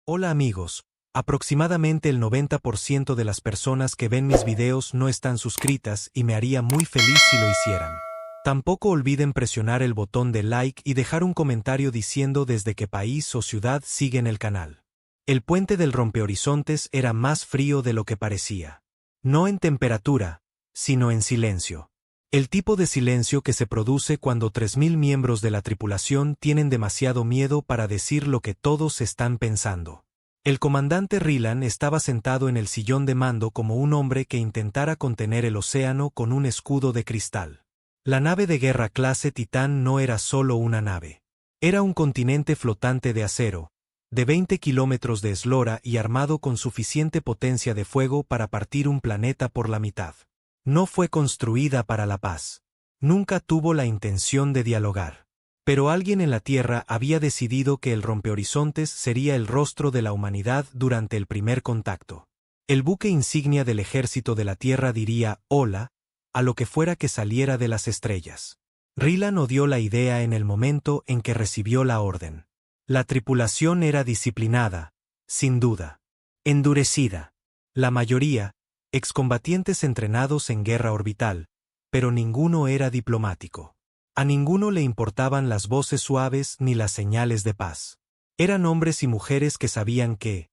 Hola amigos, aproximadamente el 90% de las personas que ven mis videos no están suscritas y me haría muy feliz si lo hicieran. Tampoco olviden presionar el botón de like y dejar un comentario diciendo desde qué país o ciudad siguen el canal. El puente del rompehorizontes era más frío de lo que parecía. No en temperatura, sino en silencio. El tipo de silencio que se produce cuando 3000 miembros de la tripulación tienen demasiado miedo para decir lo que todos están pensando. El comandante Rylan estaba sentado en el sillón de mando como un hombre que intentara contener el océano con un escudo de cristal. La nave de guerra clase Titán no era solo una nave. Era un continente flotante de acero, de 20 kilómetros de eslora y armado con suficiente potencia de fuego para partir un planeta por la mitad. No fue construida para la paz. Nunca tuvo la intención de dialogar. Pero alguien en la Tierra había decidido que el rompehorizontes sería el rostro de la humanidad durante el primer contacto. El buque insignia del ejército de la Tierra diría «hola» a lo que fuera que saliera de las estrellas. Rylan odió la idea en el momento en que recibió la orden. La tripulación era disciplinada, sin duda. Endurecida. La mayoría, excombatientes entrenados en guerra orbital, pero ninguno era diplomático. A ninguno le importaban las voces suaves ni las señales de paz. Eran hombres y mujeres que sabían que,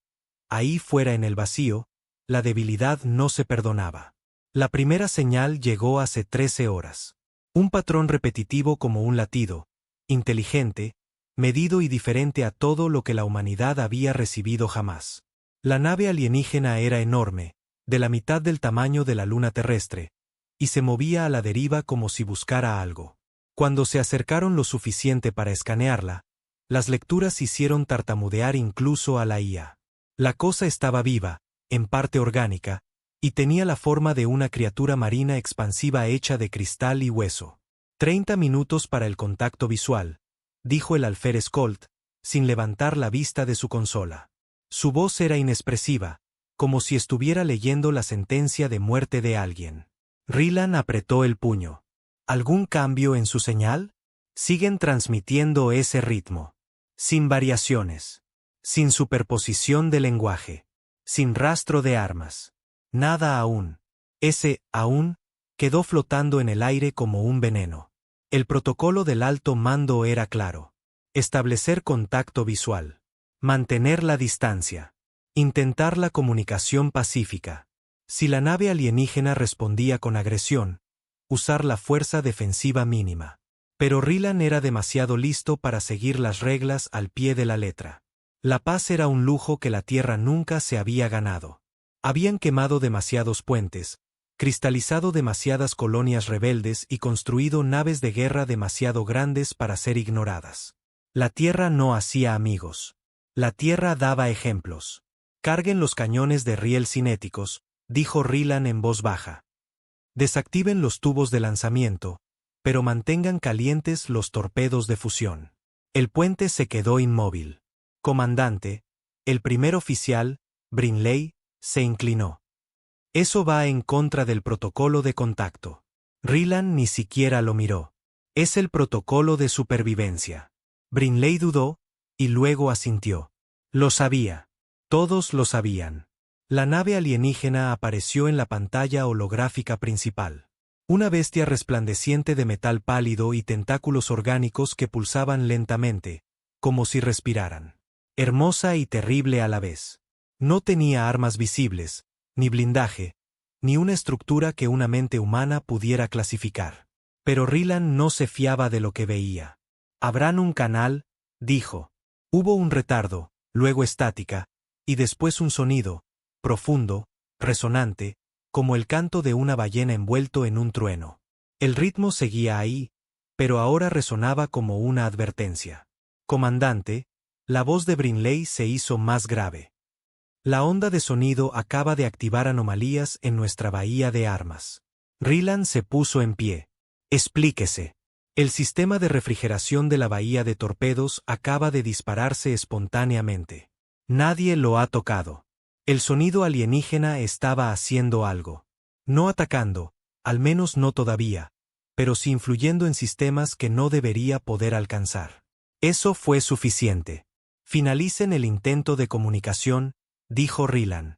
ahí fuera en el vacío, la debilidad no se perdonaba. La primera señal llegó hace 13 horas. Un patrón repetitivo como un latido, inteligente, medido y diferente a todo lo que la humanidad había recibido jamás. La nave alienígena era enorme, de la mitad del tamaño de la luna terrestre, y se movía a la deriva como si buscara algo. Cuando se acercaron lo suficiente para escanearla, las lecturas hicieron tartamudear incluso a la IA. La cosa estaba viva, en parte orgánica, y tenía la forma de una criatura marina expansiva hecha de cristal y hueso. 30 minutos para el contacto visual, dijo el alférez Colt, sin levantar la vista de su consola. Su voz era inexpresiva, como si estuviera leyendo la sentencia de muerte de alguien. Rylan apretó el puño. ¿Algún cambio en su señal? Siguen transmitiendo ese ritmo. Sin variaciones. Sin superposición de lenguaje. Sin rastro de armas. Nada aún. Ese «aún» quedó flotando en el aire como un veneno. El protocolo del alto mando era claro. Establecer contacto visual. Mantener la distancia. Intentar la comunicación pacífica. Si la nave alienígena respondía con agresión, usar la fuerza defensiva mínima. Pero Rylan era demasiado listo para seguir las reglas al pie de la letra. La paz era un lujo que la Tierra nunca se había ganado. Habían quemado demasiados puentes, cristalizado demasiadas colonias rebeldes y construido naves de guerra demasiado grandes para ser ignoradas. La Tierra no hacía amigos. La Tierra daba ejemplos. Carguen los cañones de riel cinéticos, dijo Rylan en voz baja. Desactiven los tubos de lanzamiento, pero mantengan calientes los torpedos de fusión. El puente se quedó inmóvil. Comandante, el primer oficial, Brinley, se inclinó. Eso va en contra del protocolo de contacto. Rylan ni siquiera lo miró. Es el protocolo de supervivencia. Brinley dudó, y luego asintió. Lo sabía. Todos lo sabían. La nave alienígena apareció en la pantalla holográfica principal. Una bestia resplandeciente de metal pálido y tentáculos orgánicos que pulsaban lentamente, como si respiraran. Hermosa y terrible a la vez. No tenía armas visibles, ni blindaje, ni una estructura que una mente humana pudiera clasificar. Pero Rylan no se fiaba de lo que veía. «Abran un canal», dijo. Hubo un retardo, luego estática, y después un sonido, profundo, resonante, como el canto de una ballena envuelto en un trueno. El ritmo seguía ahí, pero ahora resonaba como una advertencia. «Comandante», la voz de Brinley se hizo más grave. «La onda de sonido acaba de activar anomalías en nuestra bahía de armas». Rylan se puso en pie. «Explíquese». «El sistema de refrigeración de la bahía de torpedos acaba de dispararse espontáneamente. Nadie lo ha tocado. El sonido alienígena estaba haciendo algo. No atacando, al menos no todavía, pero sí influyendo en sistemas que no debería poder alcanzar. Eso fue suficiente». Finalicen el intento de comunicación, dijo Rylan.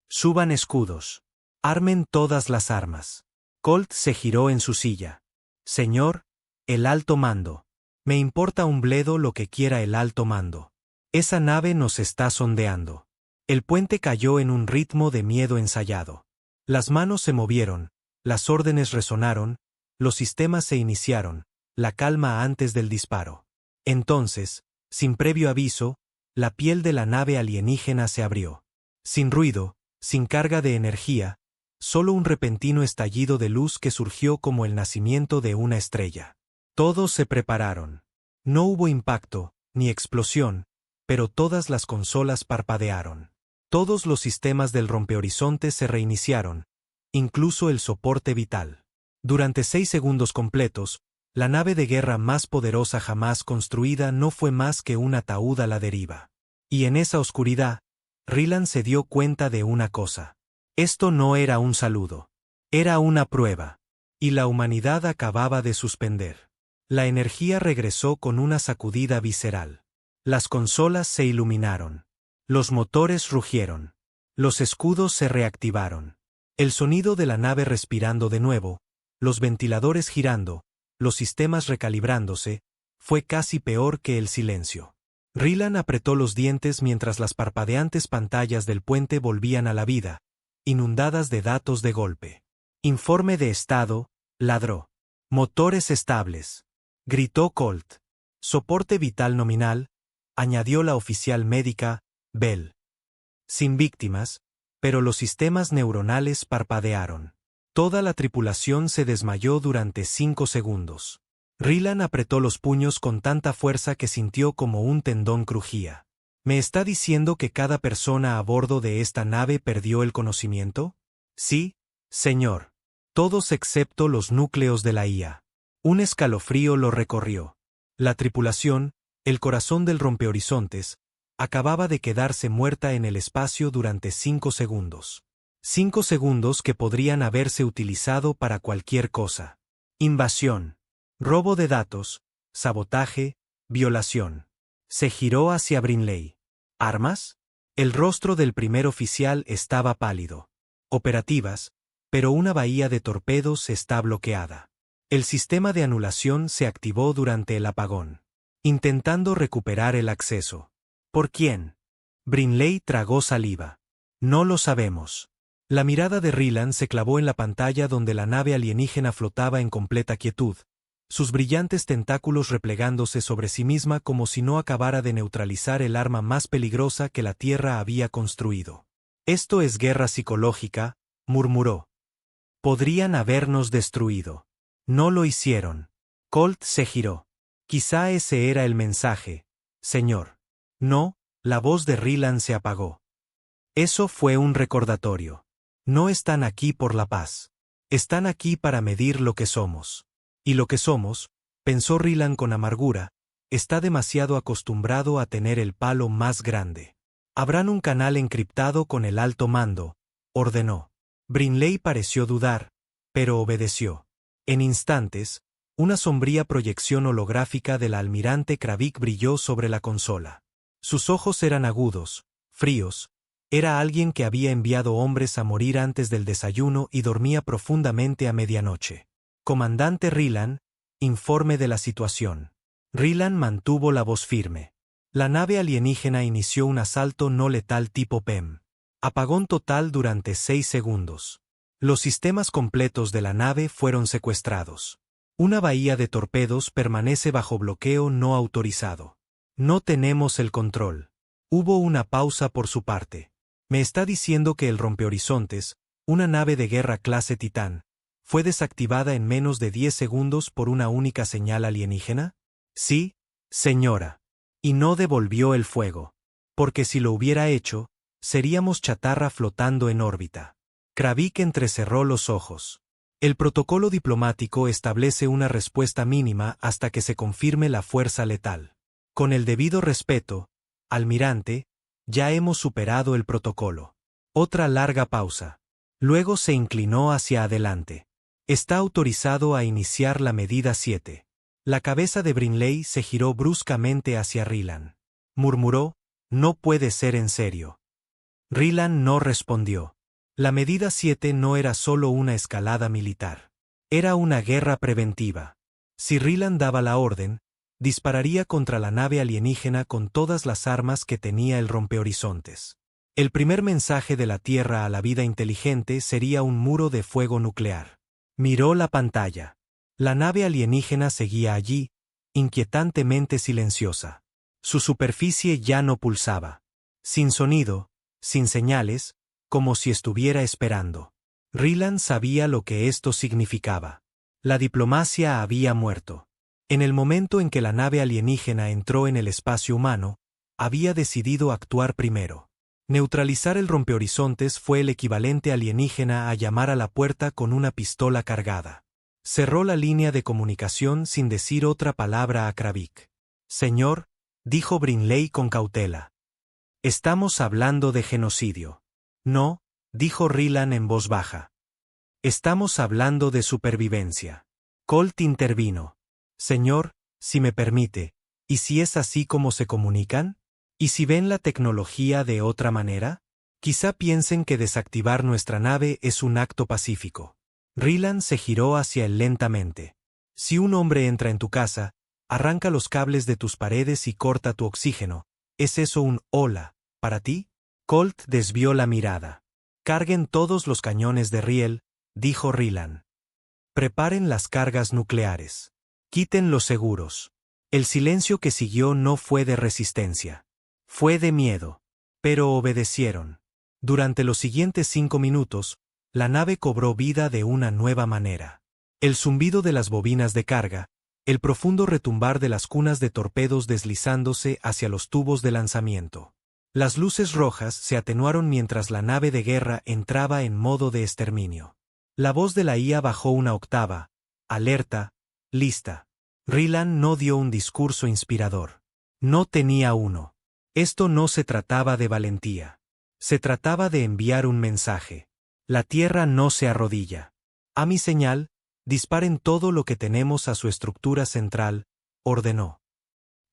Suban escudos. Armen todas las armas. Colt se giró en su silla. Señor, el alto mando. Me importa un bledo lo que quiera el alto mando. Esa nave nos está sondeando. El puente cayó en un ritmo de miedo ensayado. Las manos se movieron, las órdenes resonaron, los sistemas se iniciaron, la calma antes del disparo. Entonces, sin previo aviso, la piel de la nave alienígena se abrió. Sin ruido, sin carga de energía, solo un repentino estallido de luz que surgió como el nacimiento de una estrella. Todos se prepararon. No hubo impacto, ni explosión, pero todas las consolas parpadearon. Todos los sistemas del rompehorizontes se reiniciaron, incluso el soporte vital. Durante 6 segundos completos, la nave de guerra más poderosa jamás construida no fue más que un ataúd a la deriva. Y en esa oscuridad, Rylan se dio cuenta de una cosa. Esto no era un saludo. Era una prueba. Y la humanidad acababa de suspender. La energía regresó con una sacudida visceral. Las consolas se iluminaron. Los motores rugieron. Los escudos se reactivaron. El sonido de la nave respirando de nuevo, los ventiladores girando, los sistemas recalibrándose, fue casi peor que el silencio. Rylan apretó los dientes mientras las parpadeantes pantallas del puente volvían a la vida, inundadas de datos de golpe. Informe de estado, ladró. Motores estables. Gritó Colt. Soporte vital nominal, añadió la oficial médica, Bell. Sin víctimas, pero los sistemas neuronales parpadearon. Toda la tripulación se desmayó durante 5 segundos. Rylan apretó los puños con tanta fuerza que sintió como un tendón crujía. ¿Me está diciendo que cada persona a bordo de esta nave perdió el conocimiento? Sí, señor. Todos excepto los núcleos de la IA. Un escalofrío lo recorrió. La tripulación, el corazón del rompehorizontes, acababa de quedarse muerta en el espacio durante 5 segundos. 5 segundos que podrían haberse utilizado para cualquier cosa. Invasión. Robo de datos, sabotaje, violación. Se giró hacia Brinley. ¿Armas? El rostro del primer oficial estaba pálido. Operativas, pero una bahía de torpedos está bloqueada. El sistema de anulación se activó durante el apagón. Intentando recuperar el acceso. ¿Por quién? Brinley tragó saliva. No lo sabemos. La mirada de Rylan se clavó en la pantalla donde la nave alienígena flotaba en completa quietud, sus brillantes tentáculos replegándose sobre sí misma como si no acabara de neutralizar el arma más peligrosa que la Tierra había construido. Esto es guerra psicológica, murmuró. Podrían habernos destruido. No lo hicieron. Colt se giró. Quizá ese era el mensaje, señor. No, la voz de Rylan se apagó. Eso fue un recordatorio. No están aquí por la paz. Están aquí para medir lo que somos. Y lo que somos, pensó Rylan con amargura, está demasiado acostumbrado a tener el palo más grande. Abran un canal encriptado con el alto mando, ordenó. Brinley pareció dudar, pero obedeció. En instantes, una sombría proyección holográfica del almirante Kravik brilló sobre la consola. Sus ojos eran agudos, fríos. Era alguien que había enviado hombres a morir antes del desayuno y dormía profundamente a medianoche. Comandante Rylan, informe de la situación. Rylan mantuvo la voz firme. La nave alienígena inició un asalto no letal tipo PEM. Apagón total durante 6 segundos. Los sistemas completos de la nave fueron secuestrados. Una bahía de torpedos permanece bajo bloqueo no autorizado. No tenemos el control. Hubo una pausa por su parte. ¿Me está diciendo que el rompehorizontes, una nave de guerra clase Titán, fue desactivada en menos de 10 segundos por una única señal alienígena? Sí, señora. Y no devolvió el fuego. Porque si lo hubiera hecho, seríamos chatarra flotando en órbita. Kravik entrecerró los ojos. El protocolo diplomático establece una respuesta mínima hasta que se confirme la fuerza letal. Con el debido respeto, almirante, ya hemos superado el protocolo. Otra larga pausa. Luego se inclinó hacia adelante. Está autorizado a iniciar la medida 7. La cabeza de Brinley se giró bruscamente hacia Rylan. murmuró, no puede ser en serio. Rylan no respondió. La medida 7 no era solo una escalada militar. Era una guerra preventiva. Si Rylan daba la orden, dispararía contra la nave alienígena con todas las armas que tenía el rompehorizontes. El primer mensaje de la Tierra a la vida inteligente sería un muro de fuego nuclear. Miró la pantalla. La nave alienígena seguía allí, inquietantemente silenciosa. Su superficie ya no pulsaba. Sin sonido, sin señales, como si estuviera esperando. Rylan sabía lo que esto significaba. La diplomacia había muerto. En el momento en que la nave alienígena entró en el espacio humano, había decidido actuar primero. Neutralizar el rompehorizontes fue el equivalente alienígena a llamar a la puerta con una pistola cargada. Cerró la línea de comunicación sin decir otra palabra a Kravik. Señor, dijo Brinley con cautela. Estamos hablando de genocidio. No, dijo Rylan en voz baja. Estamos hablando de supervivencia. Colt intervino. Señor, si me permite, ¿y si es así como se comunican? ¿Y si ven la tecnología de otra manera? Quizá piensen que desactivar nuestra nave es un acto pacífico. Rylan se giró hacia él lentamente. Si un hombre entra en tu casa, arranca los cables de tus paredes y corta tu oxígeno, ¿es eso un hola para ti? Colt desvió la mirada. Carguen todos los cañones de riel, dijo Rylan. Preparen las cargas nucleares. Quiten los seguros. El silencio que siguió no fue de resistencia. Fue de miedo. Pero obedecieron. Durante los siguientes 5 minutos, la nave cobró vida de una nueva manera. El zumbido de las bobinas de carga, el profundo retumbar de las cunas de torpedos deslizándose hacia los tubos de lanzamiento. Las luces rojas se atenuaron mientras la nave de guerra entraba en modo de exterminio. La voz de la IA bajó una octava, alerta, lista. Rylan no dio un discurso inspirador. No tenía uno. Esto no se trataba de valentía. Se trataba de enviar un mensaje. La Tierra no se arrodilla. A mi señal, disparen todo lo que tenemos a su estructura central, ordenó.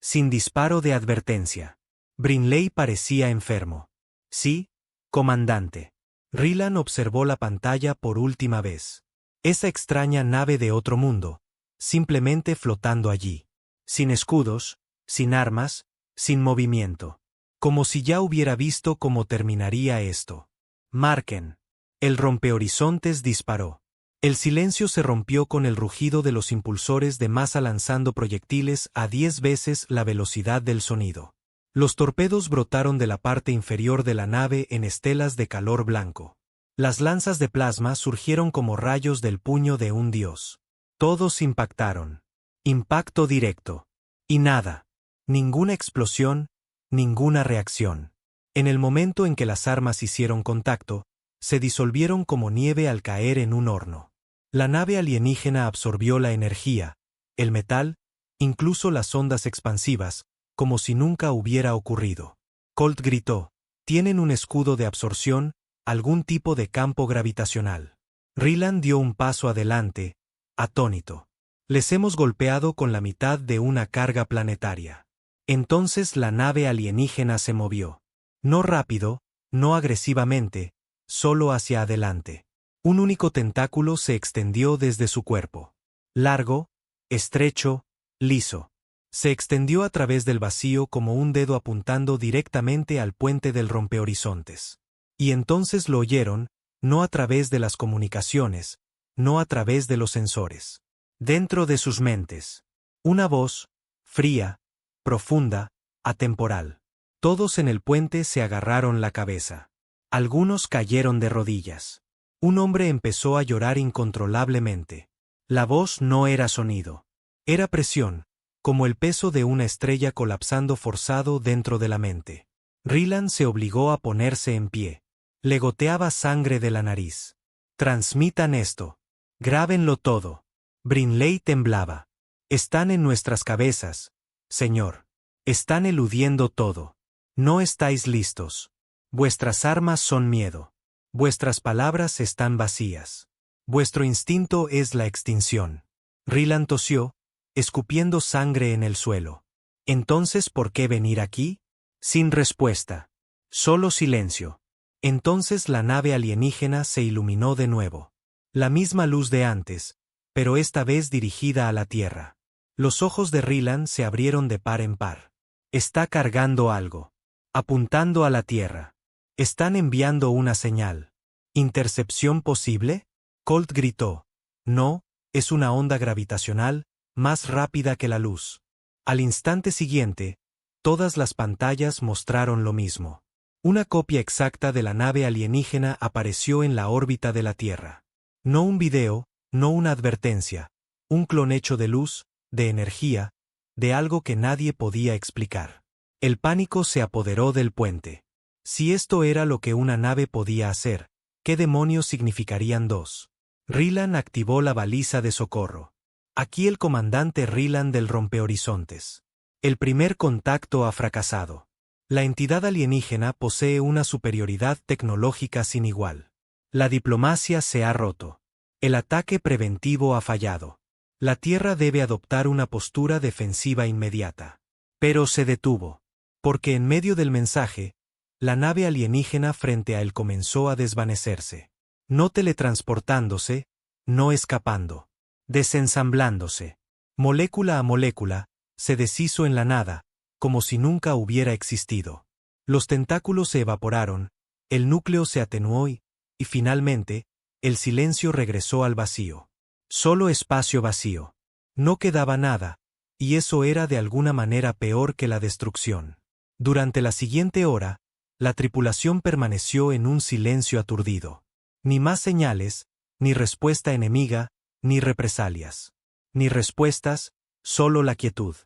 Sin disparo de advertencia. Brinley parecía enfermo. Sí, comandante. Rylan observó la pantalla por última vez. Esa extraña nave de otro mundo, simplemente flotando allí. Sin escudos, sin armas, sin movimiento. Como si ya hubiera visto cómo terminaría esto. Marquen. El rompehorizontes disparó. El silencio se rompió con el rugido de los impulsores de masa lanzando proyectiles a 10 veces la velocidad del sonido. Los torpedos brotaron de la parte inferior de la nave en estelas de calor blanco. Las lanzas de plasma surgieron como rayos del puño de un dios. Todos impactaron. Impacto directo. Y nada. Ninguna explosión, ninguna reacción. En el momento en que las armas hicieron contacto, se disolvieron como nieve al caer en un horno. La nave alienígena absorbió la energía, el metal, incluso las ondas expansivas, como si nunca hubiera ocurrido. Colt gritó, «Tienen un escudo de absorción, algún tipo de campo gravitacional». Rylan dio un paso adelante, atónito. «Les hemos golpeado con la mitad de una carga planetaria». Entonces la nave alienígena se movió. No rápido, no agresivamente, solo hacia adelante. Un único tentáculo se extendió desde su cuerpo. Largo, estrecho, liso. Se extendió a través del vacío como un dedo apuntando directamente al puente del rompehorizontes. Y entonces lo oyeron, no a través de las comunicaciones, no a través de los sensores. Dentro de sus mentes. Una voz, fría, profunda, atemporal. Todos en el puente se agarraron la cabeza. Algunos cayeron de rodillas. Un hombre empezó a llorar incontrolablemente. La voz no era sonido. Era presión, como el peso de una estrella colapsando forzado dentro de la mente. Rylan se obligó a ponerse en pie. Le goteaba sangre de la nariz. Transmitan esto. Grábenlo todo. Brinley temblaba. Están en nuestras cabezas, señor. Están eludiendo todo. No estáis listos. Vuestras armas son miedo. Vuestras palabras están vacías. Vuestro instinto es la extinción. Rylan tosió, escupiendo sangre en el suelo. Entonces, ¿por qué venir aquí? Sin respuesta. Solo silencio. Entonces la nave alienígena se iluminó de nuevo. La misma luz de antes, pero esta vez dirigida a la Tierra. Los ojos de Rylan se abrieron de par en par. Está cargando algo. Apuntando a la Tierra. Están enviando una señal. ¿Intercepción posible? Colt gritó. No, es una onda gravitacional, más rápida que la luz. Al instante siguiente, todas las pantallas mostraron lo mismo. Una copia exacta de la nave alienígena apareció en la órbita de la Tierra. No un video, no una advertencia, un clon hecho de luz, de energía, de algo que nadie podía explicar. El pánico se apoderó del puente. Si esto era lo que una nave podía hacer, ¿qué demonios significarían dos? Rylan activó la baliza de socorro. Aquí el comandante Rylan del Rompehorizontes. El primer contacto ha fracasado. La entidad alienígena posee una superioridad tecnológica sin igual. La diplomacia se ha roto. El ataque preventivo ha fallado. La Tierra debe adoptar una postura defensiva inmediata. Pero se detuvo. Porque en medio del mensaje, la nave alienígena frente a él comenzó a desvanecerse. No teletransportándose, no escapando. Desensamblándose. Molécula a molécula, se deshizo en la nada, como si nunca hubiera existido. Los tentáculos se evaporaron, el núcleo se atenuó y finalmente, el silencio regresó al vacío. Solo espacio vacío. No quedaba nada, y eso era de alguna manera peor que la destrucción. Durante la siguiente hora, la tripulación permaneció en un silencio aturdido. Ni más señales, ni respuesta enemiga, ni represalias. Ni respuestas, solo la quietud.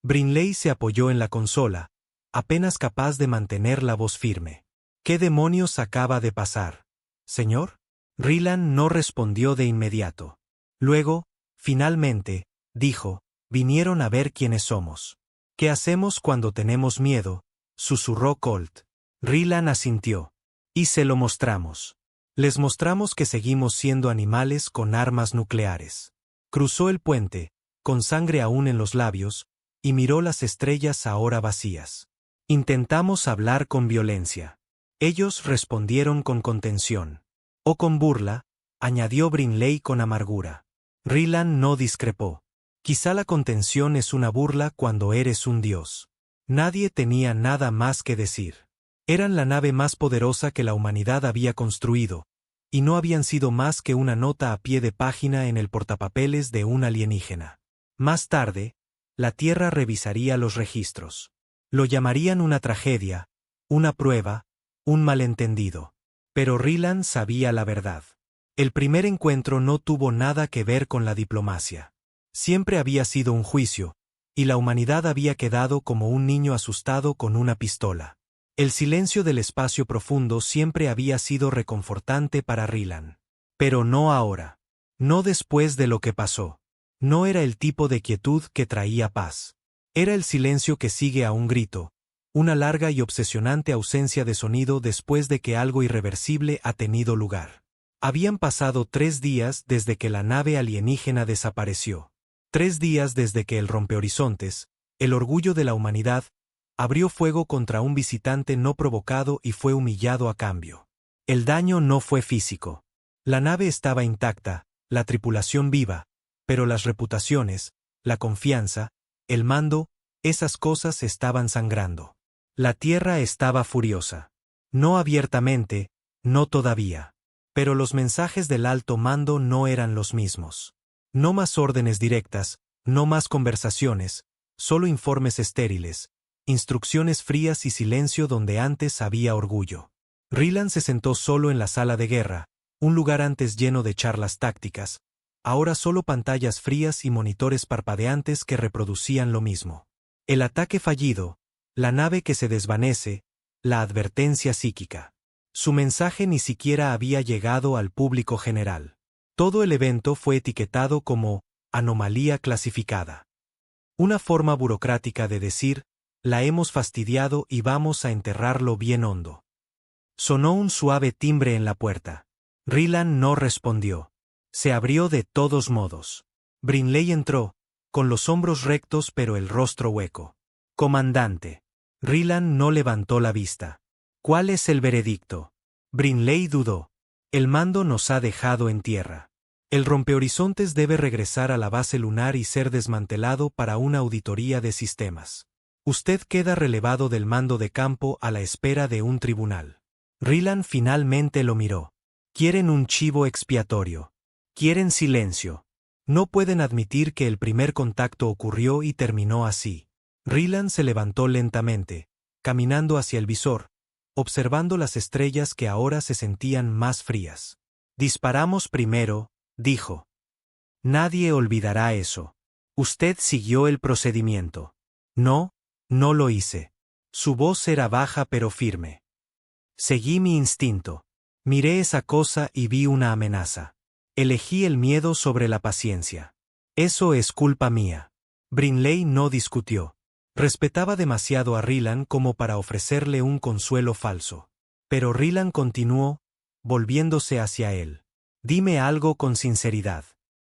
Brinley se apoyó en la consola, apenas capaz de mantener la voz firme. ¿Qué demonios acaba de pasar, señor? Rylan no respondió de inmediato. Luego, finalmente, dijo, vinieron a ver quiénes somos. ¿Qué hacemos cuando tenemos miedo?, susurró Colt. Rylan asintió. Y se lo mostramos. Les mostramos que seguimos siendo animales con armas nucleares. Cruzó el puente, con sangre aún en los labios, y miró las estrellas ahora vacías. Intentamos hablar con violencia. Ellos respondieron con contención. O con burla, añadió Brinley con amargura. Rylan no discrepó. Quizá la contención es una burla cuando eres un dios. Nadie tenía nada más que decir. Eran la nave más poderosa que la humanidad había construido, y no habían sido más que una nota a pie de página en el portapapeles de un alienígena. Más tarde, la Tierra revisaría los registros. Lo llamarían una tragedia, una prueba, un malentendido. Pero Rylan sabía la verdad. El primer encuentro no tuvo nada que ver con la diplomacia. Siempre había sido un juicio, y la humanidad había quedado como un niño asustado con una pistola. El silencio del espacio profundo siempre había sido reconfortante para Rylan. Pero no ahora. No después de lo que pasó. No era el tipo de quietud que traía paz. Era el silencio que sigue a un grito, una larga y obsesionante ausencia de sonido después de que algo irreversible ha tenido lugar. Habían pasado 3 días desde que la nave alienígena desapareció. 3 días desde que el Rompehorizontes, el orgullo de la humanidad, abrió fuego contra un visitante no provocado y fue humillado a cambio. El daño no fue físico. La nave estaba intacta, la tripulación viva, pero las reputaciones, la confianza, el mando, esas cosas estaban sangrando. La Tierra estaba furiosa. No abiertamente, no todavía. Pero los mensajes del alto mando no eran los mismos. No más órdenes directas, no más conversaciones, solo informes estériles, instrucciones frías y silencio donde antes había orgullo. Rylan se sentó solo en la sala de guerra, un lugar antes lleno de charlas tácticas, ahora solo pantallas frías y monitores parpadeantes que reproducían lo mismo. El ataque fallido, la nave que se desvanece, la advertencia psíquica. Su mensaje ni siquiera había llegado al público general. Todo el evento fue etiquetado como anomalía clasificada. Una forma burocrática de decir, la hemos fastidiado y vamos a enterrarlo bien hondo. Sonó un suave timbre en la puerta. Rylan no respondió. Se abrió de todos modos. Brinley entró, con los hombros rectos pero el rostro hueco. Comandante. Rylan no levantó la vista. ¿Cuál es el veredicto? Brinley dudó. El mando nos ha dejado en tierra. El rompehorizontes debe regresar a la base lunar y ser desmantelado para una auditoría de sistemas. Usted queda relevado del mando de campo a la espera de un tribunal. Rylan finalmente lo miró. Quieren un chivo expiatorio. Quieren silencio. No pueden admitir que el primer contacto ocurrió y terminó así. Rylan se levantó lentamente, caminando hacia el visor, observando las estrellas que ahora se sentían más frías. Disparamos primero, dijo. Nadie olvidará eso. Usted siguió el procedimiento. No, no lo hice. Su voz era baja pero firme. Seguí mi instinto. Miré esa cosa y vi una amenaza. Elegí el miedo sobre la paciencia. Eso es culpa mía. Brinley no discutió. Respetaba demasiado a Rylan como para ofrecerle un consuelo falso. Pero Rylan continuó, volviéndose hacia él. Dime algo con sinceridad.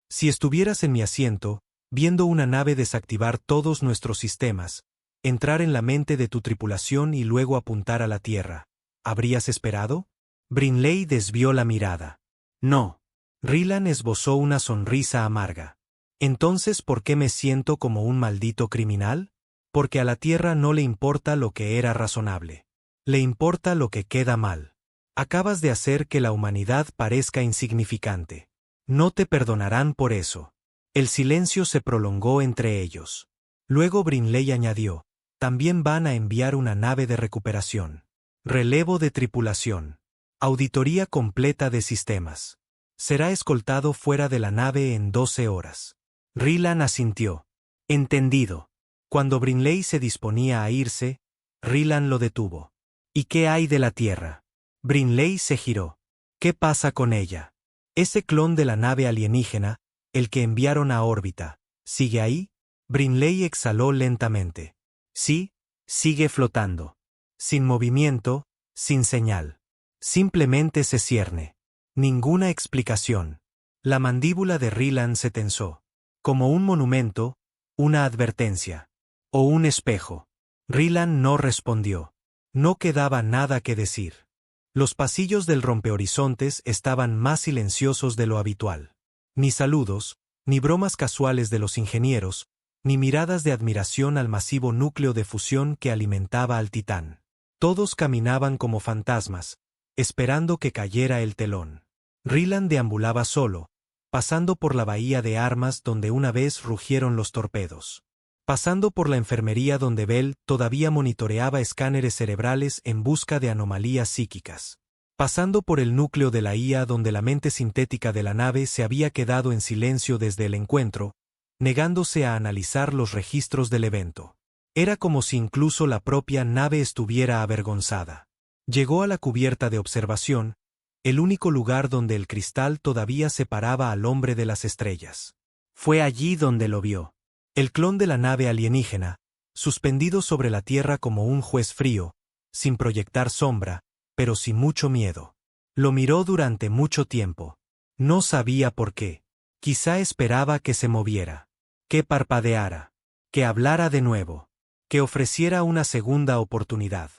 Si estuvieras en mi asiento, viendo una nave desactivar todos nuestros sistemas, entrar en la mente de tu tripulación y luego apuntar a la Tierra, ¿habrías esperado? Brinley desvió la mirada. No. Rylan esbozó una sonrisa amarga. ¿Entonces por qué me siento como un maldito criminal? Porque a la Tierra no le importa lo que era razonable. Le importa lo que queda mal. Acabas de hacer que la humanidad parezca insignificante. No te perdonarán por eso. El silencio se prolongó entre ellos. Luego Brinley añadió, también van a enviar una nave de recuperación. Relevo de tripulación. Auditoría completa de sistemas. Será escoltado fuera de la nave en 12 horas. Rylan asintió. Entendido. Cuando Brinley se disponía a irse, Rylan lo detuvo. ¿Y qué hay de la Tierra? Brinley se giró. ¿Qué pasa con ella? Ese clon de la nave alienígena, el que enviaron a órbita, ¿sigue ahí? Brinley exhaló lentamente. Sí, sigue flotando. Sin movimiento, sin señal. Simplemente se cierne. Ninguna explicación. La mandíbula de Rylan se tensó. Como un monumento, una advertencia. O un espejo. Rylan no respondió. No quedaba nada que decir. Los pasillos del rompehorizontes estaban más silenciosos de lo habitual. Ni saludos, ni bromas casuales de los ingenieros, ni miradas de admiración al masivo núcleo de fusión que alimentaba al Titán. Todos caminaban como fantasmas, esperando que cayera el telón. Rylan deambulaba solo, pasando por la bahía de armas donde una vez rugieron los torpedos. Pasando por la enfermería donde Bell todavía monitoreaba escáneres cerebrales en busca de anomalías psíquicas. Pasando por el núcleo de la IA donde la mente sintética de la nave se había quedado en silencio desde el encuentro, negándose a analizar los registros del evento. Era como si incluso la propia nave estuviera avergonzada. Llegó a la cubierta de observación, el único lugar donde el cristal todavía separaba al hombre de las estrellas. Fue allí donde lo vio. El clon de la nave alienígena, suspendido sobre la Tierra como un juez frío, sin proyectar sombra, pero sin mucho miedo. Lo miró durante mucho tiempo. No sabía por qué. Quizá esperaba que se moviera, que parpadeara, que hablara de nuevo, que ofreciera una segunda oportunidad.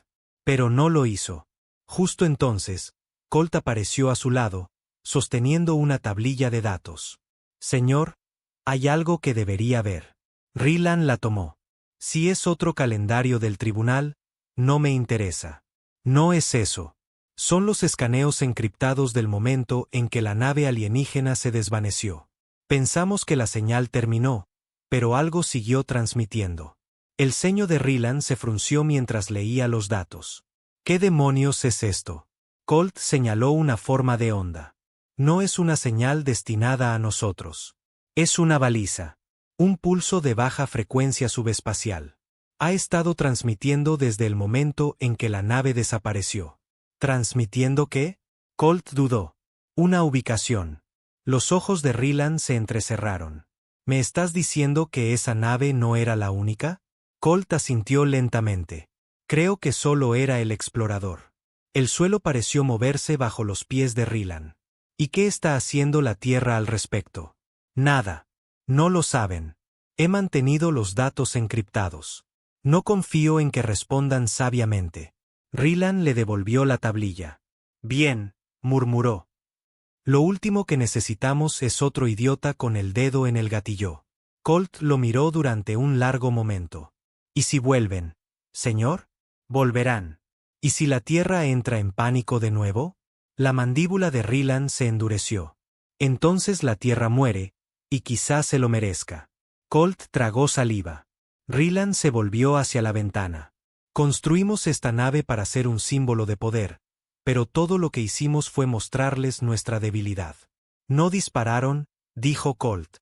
Pero no lo hizo. Justo entonces, Colt apareció a su lado, sosteniendo una tablilla de datos. Señor, hay algo que debería ver. Rylan la tomó. Si es otro calendario del tribunal, no me interesa. No es eso. Son los escaneos encriptados del momento en que la nave alienígena se desvaneció. Pensamos que la señal terminó, pero algo siguió transmitiendo. El ceño de Rylan se frunció mientras leía los datos. ¿Qué demonios es esto? Colt señaló una forma de onda. No es una señal destinada a nosotros. Es una baliza. Un pulso de baja frecuencia subespacial. Ha estado transmitiendo desde el momento en que la nave desapareció. ¿Transmitiendo qué? Colt dudó. Una ubicación. Los ojos de Rylan se entrecerraron. ¿Me estás diciendo que esa nave no era la única? Colt asintió lentamente. Creo que solo era el explorador. El suelo pareció moverse bajo los pies de Rylan. ¿Y qué está haciendo la Tierra al respecto? Nada. No lo saben. He mantenido los datos encriptados. No confío en que respondan sabiamente. Rylan le devolvió la tablilla. Bien, murmuró. Lo último que necesitamos es otro idiota con el dedo en el gatillo. Colt lo miró durante un largo momento. ¿Y si vuelven? Señor, volverán. ¿Y si la Tierra entra en pánico de nuevo? La mandíbula de Rylan se endureció. Entonces la Tierra muere, y quizás se lo merezca. Colt tragó saliva. Rylan se volvió hacia la ventana. Construimos esta nave para ser un símbolo de poder, pero todo lo que hicimos fue mostrarles nuestra debilidad. No dispararon, dijo Colt.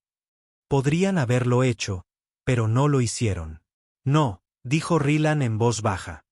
Podrían haberlo hecho, pero no lo hicieron. No, dijo Rylan en voz baja.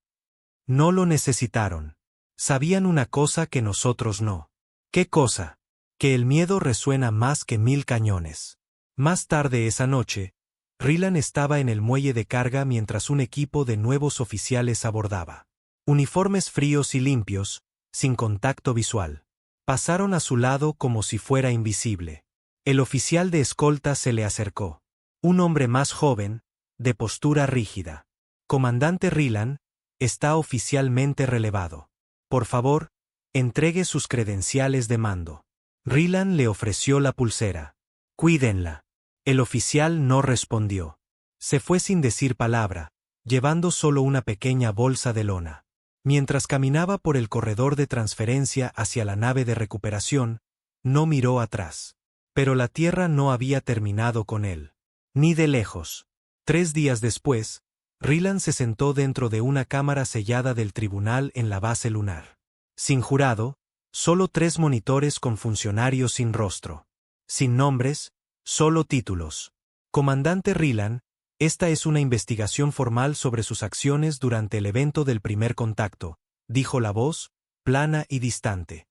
No lo necesitaron. Sabían una cosa que nosotros no. ¿Qué cosa? Que el miedo resuena más que 1000 cañones. Más tarde esa noche, Rylan estaba en el muelle de carga mientras un equipo de nuevos oficiales abordaba. Uniformes fríos y limpios, sin contacto visual. Pasaron a su lado como si fuera invisible. El oficial de escolta se le acercó. Un hombre más joven, de postura rígida. Comandante Rylan, está oficialmente relevado. Por favor, entregue sus credenciales de mando. Rylan le ofreció la pulsera. Cuídenla. El oficial no respondió. Se fue sin decir palabra, llevando solo una pequeña bolsa de lona. Mientras caminaba por el corredor de transferencia hacia la nave de recuperación, no miró atrás. Pero la Tierra no había terminado con él. Ni de lejos. 3 días después, Rylan se sentó dentro de una cámara sellada del tribunal en la base lunar. Sin jurado, solo 3 monitores con funcionarios sin rostro. Sin nombres, solo títulos. Comandante Rylan, esta es una investigación formal sobre sus acciones durante el evento del primer contacto, dijo la voz, plana y distante.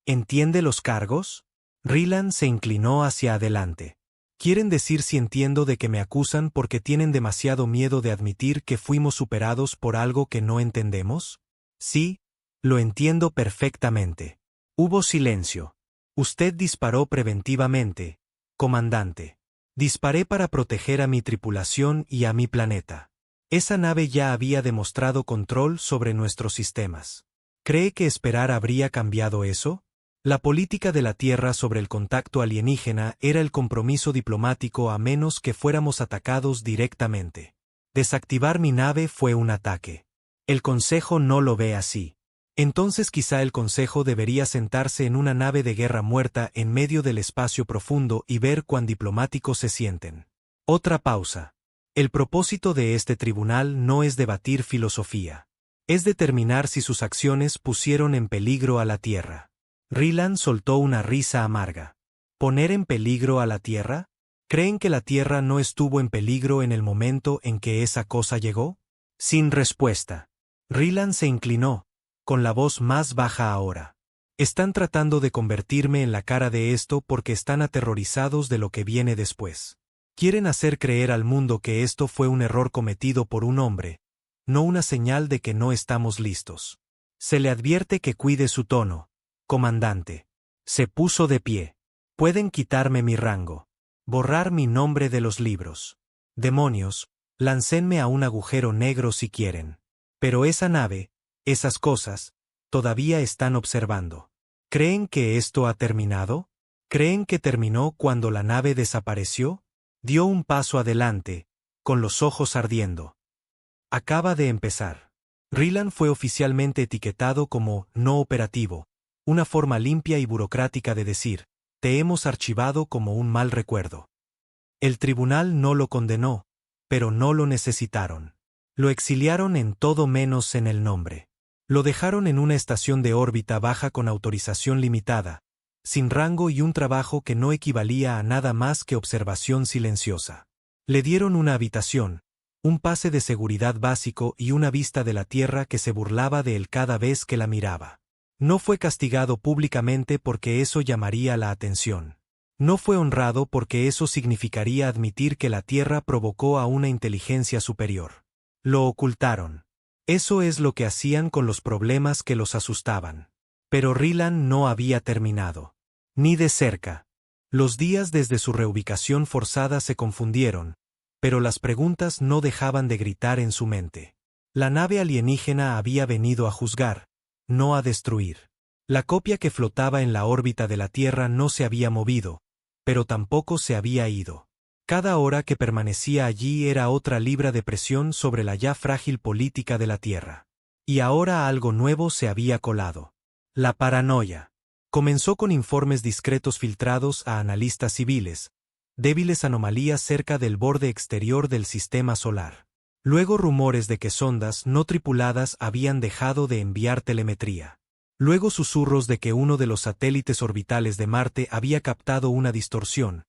¿Entiende los cargos? Rylan se inclinó hacia adelante. ¿Quieren decir si entiendo de que me acusan porque tienen demasiado miedo de admitir que fuimos superados por algo que no entendemos? Sí, lo entiendo perfectamente. Hubo silencio. Usted disparó preventivamente, comandante. Disparé para proteger a mi tripulación y a mi planeta. Esa nave ya había demostrado control sobre nuestros sistemas. ¿Cree que esperar habría cambiado eso? La política de la Tierra sobre el contacto alienígena era el compromiso diplomático a menos que fuéramos atacados directamente. Desactivar mi nave fue un ataque. El Consejo no lo ve así. Entonces quizá el Consejo debería sentarse en una nave de guerra muerta en medio del espacio profundo y ver cuán diplomáticos se sienten. Otra pausa. El propósito de este tribunal no es debatir filosofía. Es determinar si sus acciones pusieron en peligro a la Tierra. Rylan soltó una risa amarga. ¿Poner en peligro a la Tierra? ¿Creen que la Tierra no estuvo en peligro en el momento en que esa cosa llegó? Sin respuesta. Rylan se inclinó, con la voz más baja ahora. Están tratando de convertirme en la cara de esto porque están aterrorizados de lo que viene después. Quieren hacer creer al mundo que esto fue un error cometido por un hombre, no una señal de que no estamos listos. Se le advierte que cuide su tono, comandante. Se puso de pie. Pueden quitarme mi rango. Borrar mi nombre de los libros. Demonios, láncenme a un agujero negro si quieren. Pero esa nave, esas cosas, todavía están observando. ¿Creen que esto ha terminado? ¿Creen que terminó cuando la nave desapareció? Dio un paso adelante, con los ojos ardiendo. Acaba de empezar. Rylan fue oficialmente etiquetado como no operativo, una forma limpia y burocrática de decir, te hemos archivado como un mal recuerdo. El tribunal no lo condenó, pero no lo necesitaron. Lo exiliaron en todo menos en el nombre. Lo dejaron en una estación de órbita baja con autorización limitada, sin rango y un trabajo que no equivalía a nada más que observación silenciosa. Le dieron una habitación, un pase de seguridad básico y una vista de la Tierra que se burlaba de él cada vez que la miraba. No fue castigado públicamente porque eso llamaría la atención. No fue honrado porque eso significaría admitir que la Tierra provocó a una inteligencia superior. Lo ocultaron. Eso es lo que hacían con los problemas que los asustaban. Pero Rylan no había terminado. Ni de cerca. Los días desde su reubicación forzada se confundieron, pero las preguntas no dejaban de gritar en su mente. La nave alienígena había venido a juzgar, no a destruir. La copia que flotaba en la órbita de la Tierra no se había movido, pero tampoco se había ido. Cada hora que permanecía allí era otra libra de presión sobre la ya frágil política de la Tierra. Y ahora algo nuevo se había colado. La paranoia. Comenzó con informes discretos filtrados a analistas civiles, débiles anomalías cerca del borde exterior del sistema solar. Luego rumores de que sondas no tripuladas habían dejado de enviar telemetría. Luego susurros de que uno de los satélites orbitales de Marte había captado una distorsión,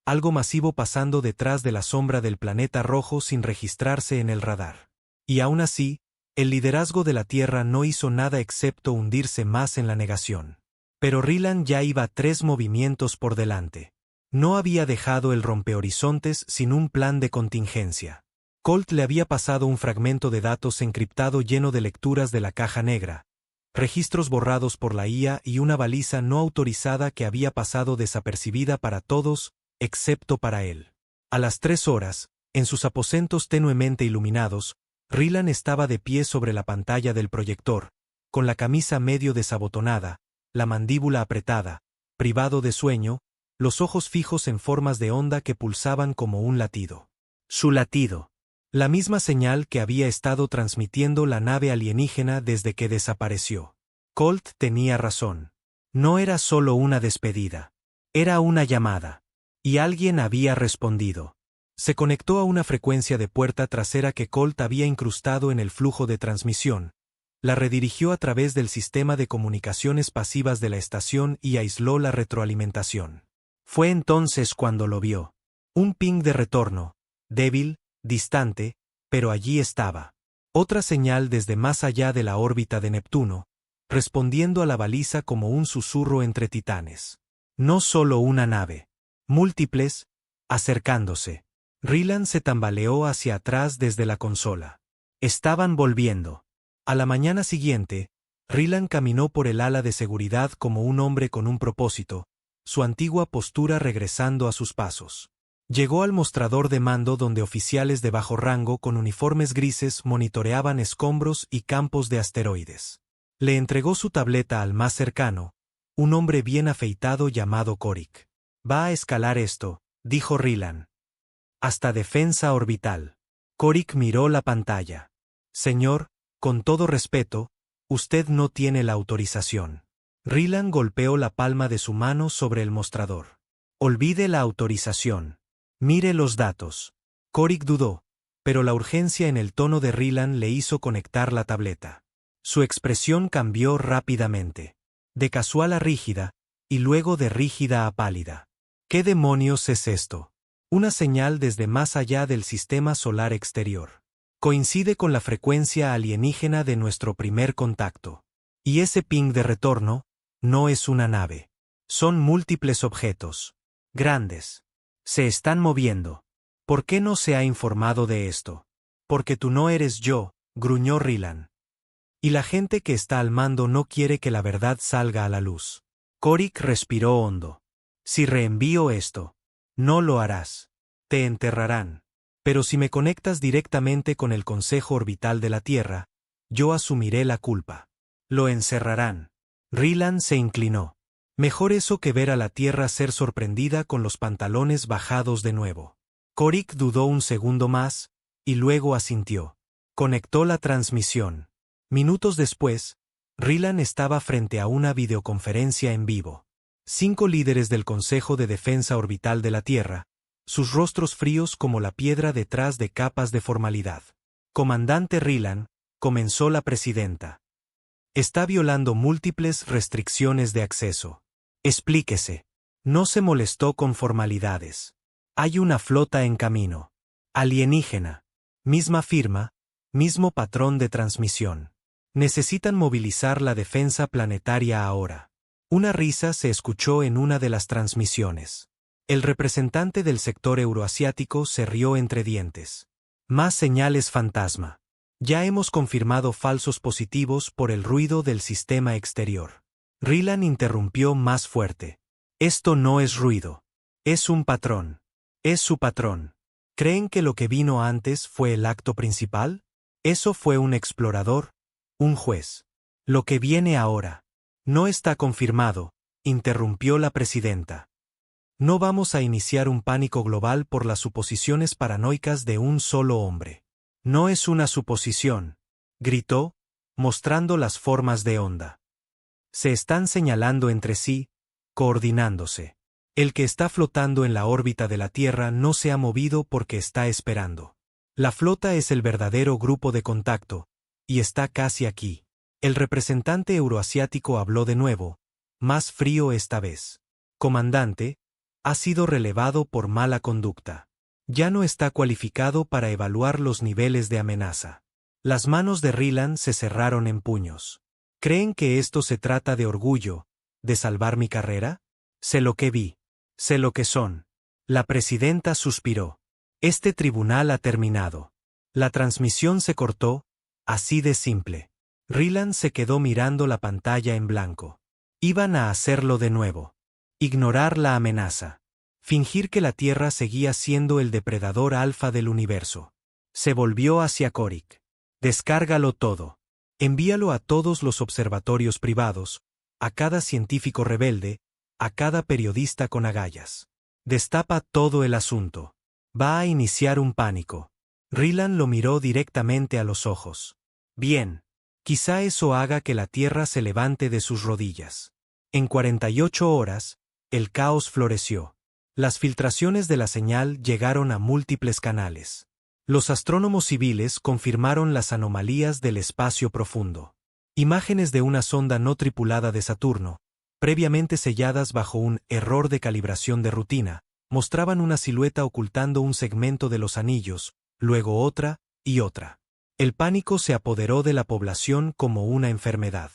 algo masivo pasando detrás de la sombra del planeta rojo sin registrarse en el radar. Y aún así, el liderazgo de la Tierra no hizo nada excepto hundirse más en la negación. Pero Ryland ya iba 3 movimientos por delante. No había dejado el rompehorizontes sin un plan de contingencia. Colt le había pasado un fragmento de datos encriptado lleno de lecturas de la caja negra, registros borrados por la IA y una baliza no autorizada que había pasado desapercibida para todos, excepto para él. A las 3 horas, en sus aposentos tenuemente iluminados, Ryland estaba de pie sobre la pantalla del proyector, con la camisa medio desabotonada, la mandíbula apretada, privado de sueño, los ojos fijos en formas de onda que pulsaban como un latido. Su latido. La misma señal que había estado transmitiendo la nave alienígena desde que desapareció. Colt tenía razón. No era solo una despedida. Era una llamada. Y alguien había respondido. Se conectó a una frecuencia de puerta trasera que Colt había incrustado en el flujo de transmisión. La redirigió a través del sistema de comunicaciones pasivas de la estación y aisló la retroalimentación. Fue entonces cuando lo vio. Un ping de retorno, débil, distante, pero allí estaba. Otra señal desde más allá de la órbita de Neptuno, respondiendo a la baliza como un susurro entre titanes. No solo una nave. Múltiples, acercándose. Ryland se tambaleó hacia atrás desde la consola. Estaban volviendo. A la mañana siguiente, Ryland caminó por el ala de seguridad como un hombre con un propósito, su antigua postura regresando a sus pasos. Llegó al mostrador de mando donde oficiales de bajo rango con uniformes grises monitoreaban escombros y campos de asteroides. Le entregó su tableta al más cercano, un hombre bien afeitado llamado Korik. «Va a escalar esto», dijo Ryland. «Hasta defensa orbital». Korik miró la pantalla. «Señor, con todo respeto, usted no tiene la autorización». Ryland golpeó la palma de su mano sobre el mostrador. «Olvide la autorización. Mire los datos». Korik dudó, pero la urgencia en el tono de Ryland le hizo conectar la tableta. Su expresión cambió rápidamente. De casual a rígida, y luego de rígida a pálida. ¿Qué demonios es esto? Una señal desde más allá del sistema solar exterior. Coincide con la frecuencia alienígena de nuestro primer contacto. Y ese ping de retorno no es una nave. Son múltiples objetos. Grandes. Se están moviendo. ¿Por qué no se ha informado de esto? Porque tú no eres yo, gruñó Ryland. Y la gente que está al mando no quiere que la verdad salga a la luz. Korik respiró hondo. Si reenvío esto, no lo harás. Te enterrarán. Pero si me conectas directamente con el Consejo Orbital de la Tierra, yo asumiré la culpa. Lo encerrarán. Ryland se inclinó. Mejor eso que ver a la Tierra ser sorprendida con los pantalones bajados de nuevo. Korik dudó un segundo más, y luego asintió. Conectó la transmisión. Minutos después, Ryland estaba frente a una videoconferencia en vivo. 5 líderes del Consejo de Defensa Orbital de la Tierra, sus rostros fríos como la piedra detrás de capas de formalidad. Comandante Ryland, comenzó la presidenta. Está violando múltiples restricciones de acceso. Explíquese. No se molestó con formalidades. Hay una flota en camino. Alienígena. Misma firma, mismo patrón de transmisión. Necesitan movilizar la defensa planetaria ahora. Una risa se escuchó en una de las transmisiones. El representante del sector euroasiático se rió entre dientes. Más señales fantasma. Ya hemos confirmado falsos positivos por el ruido del sistema exterior. Ryland interrumpió más fuerte. Esto no es ruido. Es un patrón. Es su patrón. ¿Creen que lo que vino antes fue el acto principal? Eso fue un explorador, un juez. Lo que viene ahora. No está confirmado, interrumpió la presidenta. No vamos a iniciar un pánico global por las suposiciones paranoicas de un solo hombre. No es una suposición, gritó, mostrando las formas de onda. Se están señalando entre sí, coordinándose. El que está flotando en la órbita de la Tierra no se ha movido porque está esperando. La flota es el verdadero grupo de contacto, y está casi aquí. El representante euroasiático habló de nuevo, más frío esta vez. Comandante, ha sido relevado por mala conducta. Ya no está cualificado para evaluar los niveles de amenaza. Las manos de Ryland se cerraron en puños. ¿Creen que esto se trata de orgullo, de salvar mi carrera? Sé lo que vi. Sé lo que son. La presidenta suspiró. Este tribunal ha terminado. La transmisión se cortó, así de simple. Ryland se quedó mirando la pantalla en blanco. Iban a hacerlo de nuevo. Ignorar la amenaza. Fingir que la Tierra seguía siendo el depredador alfa del universo. Se volvió hacia Korik. Descárgalo todo. Envíalo a todos los observatorios privados, a cada científico rebelde, a cada periodista con agallas. Destapa todo el asunto. Va a iniciar un pánico. Ryland lo miró directamente a los ojos. Bien. Quizá eso haga que la Tierra se levante de sus rodillas. En 48 horas, el caos floreció. Las filtraciones de la señal llegaron a múltiples canales. Los astrónomos civiles confirmaron las anomalías del espacio profundo. Imágenes de una sonda no tripulada de Saturno, previamente selladas bajo un error de calibración de rutina, mostraban una silueta ocultando un segmento de los anillos, luego otra, y otra. El pánico se apoderó de la población como una enfermedad.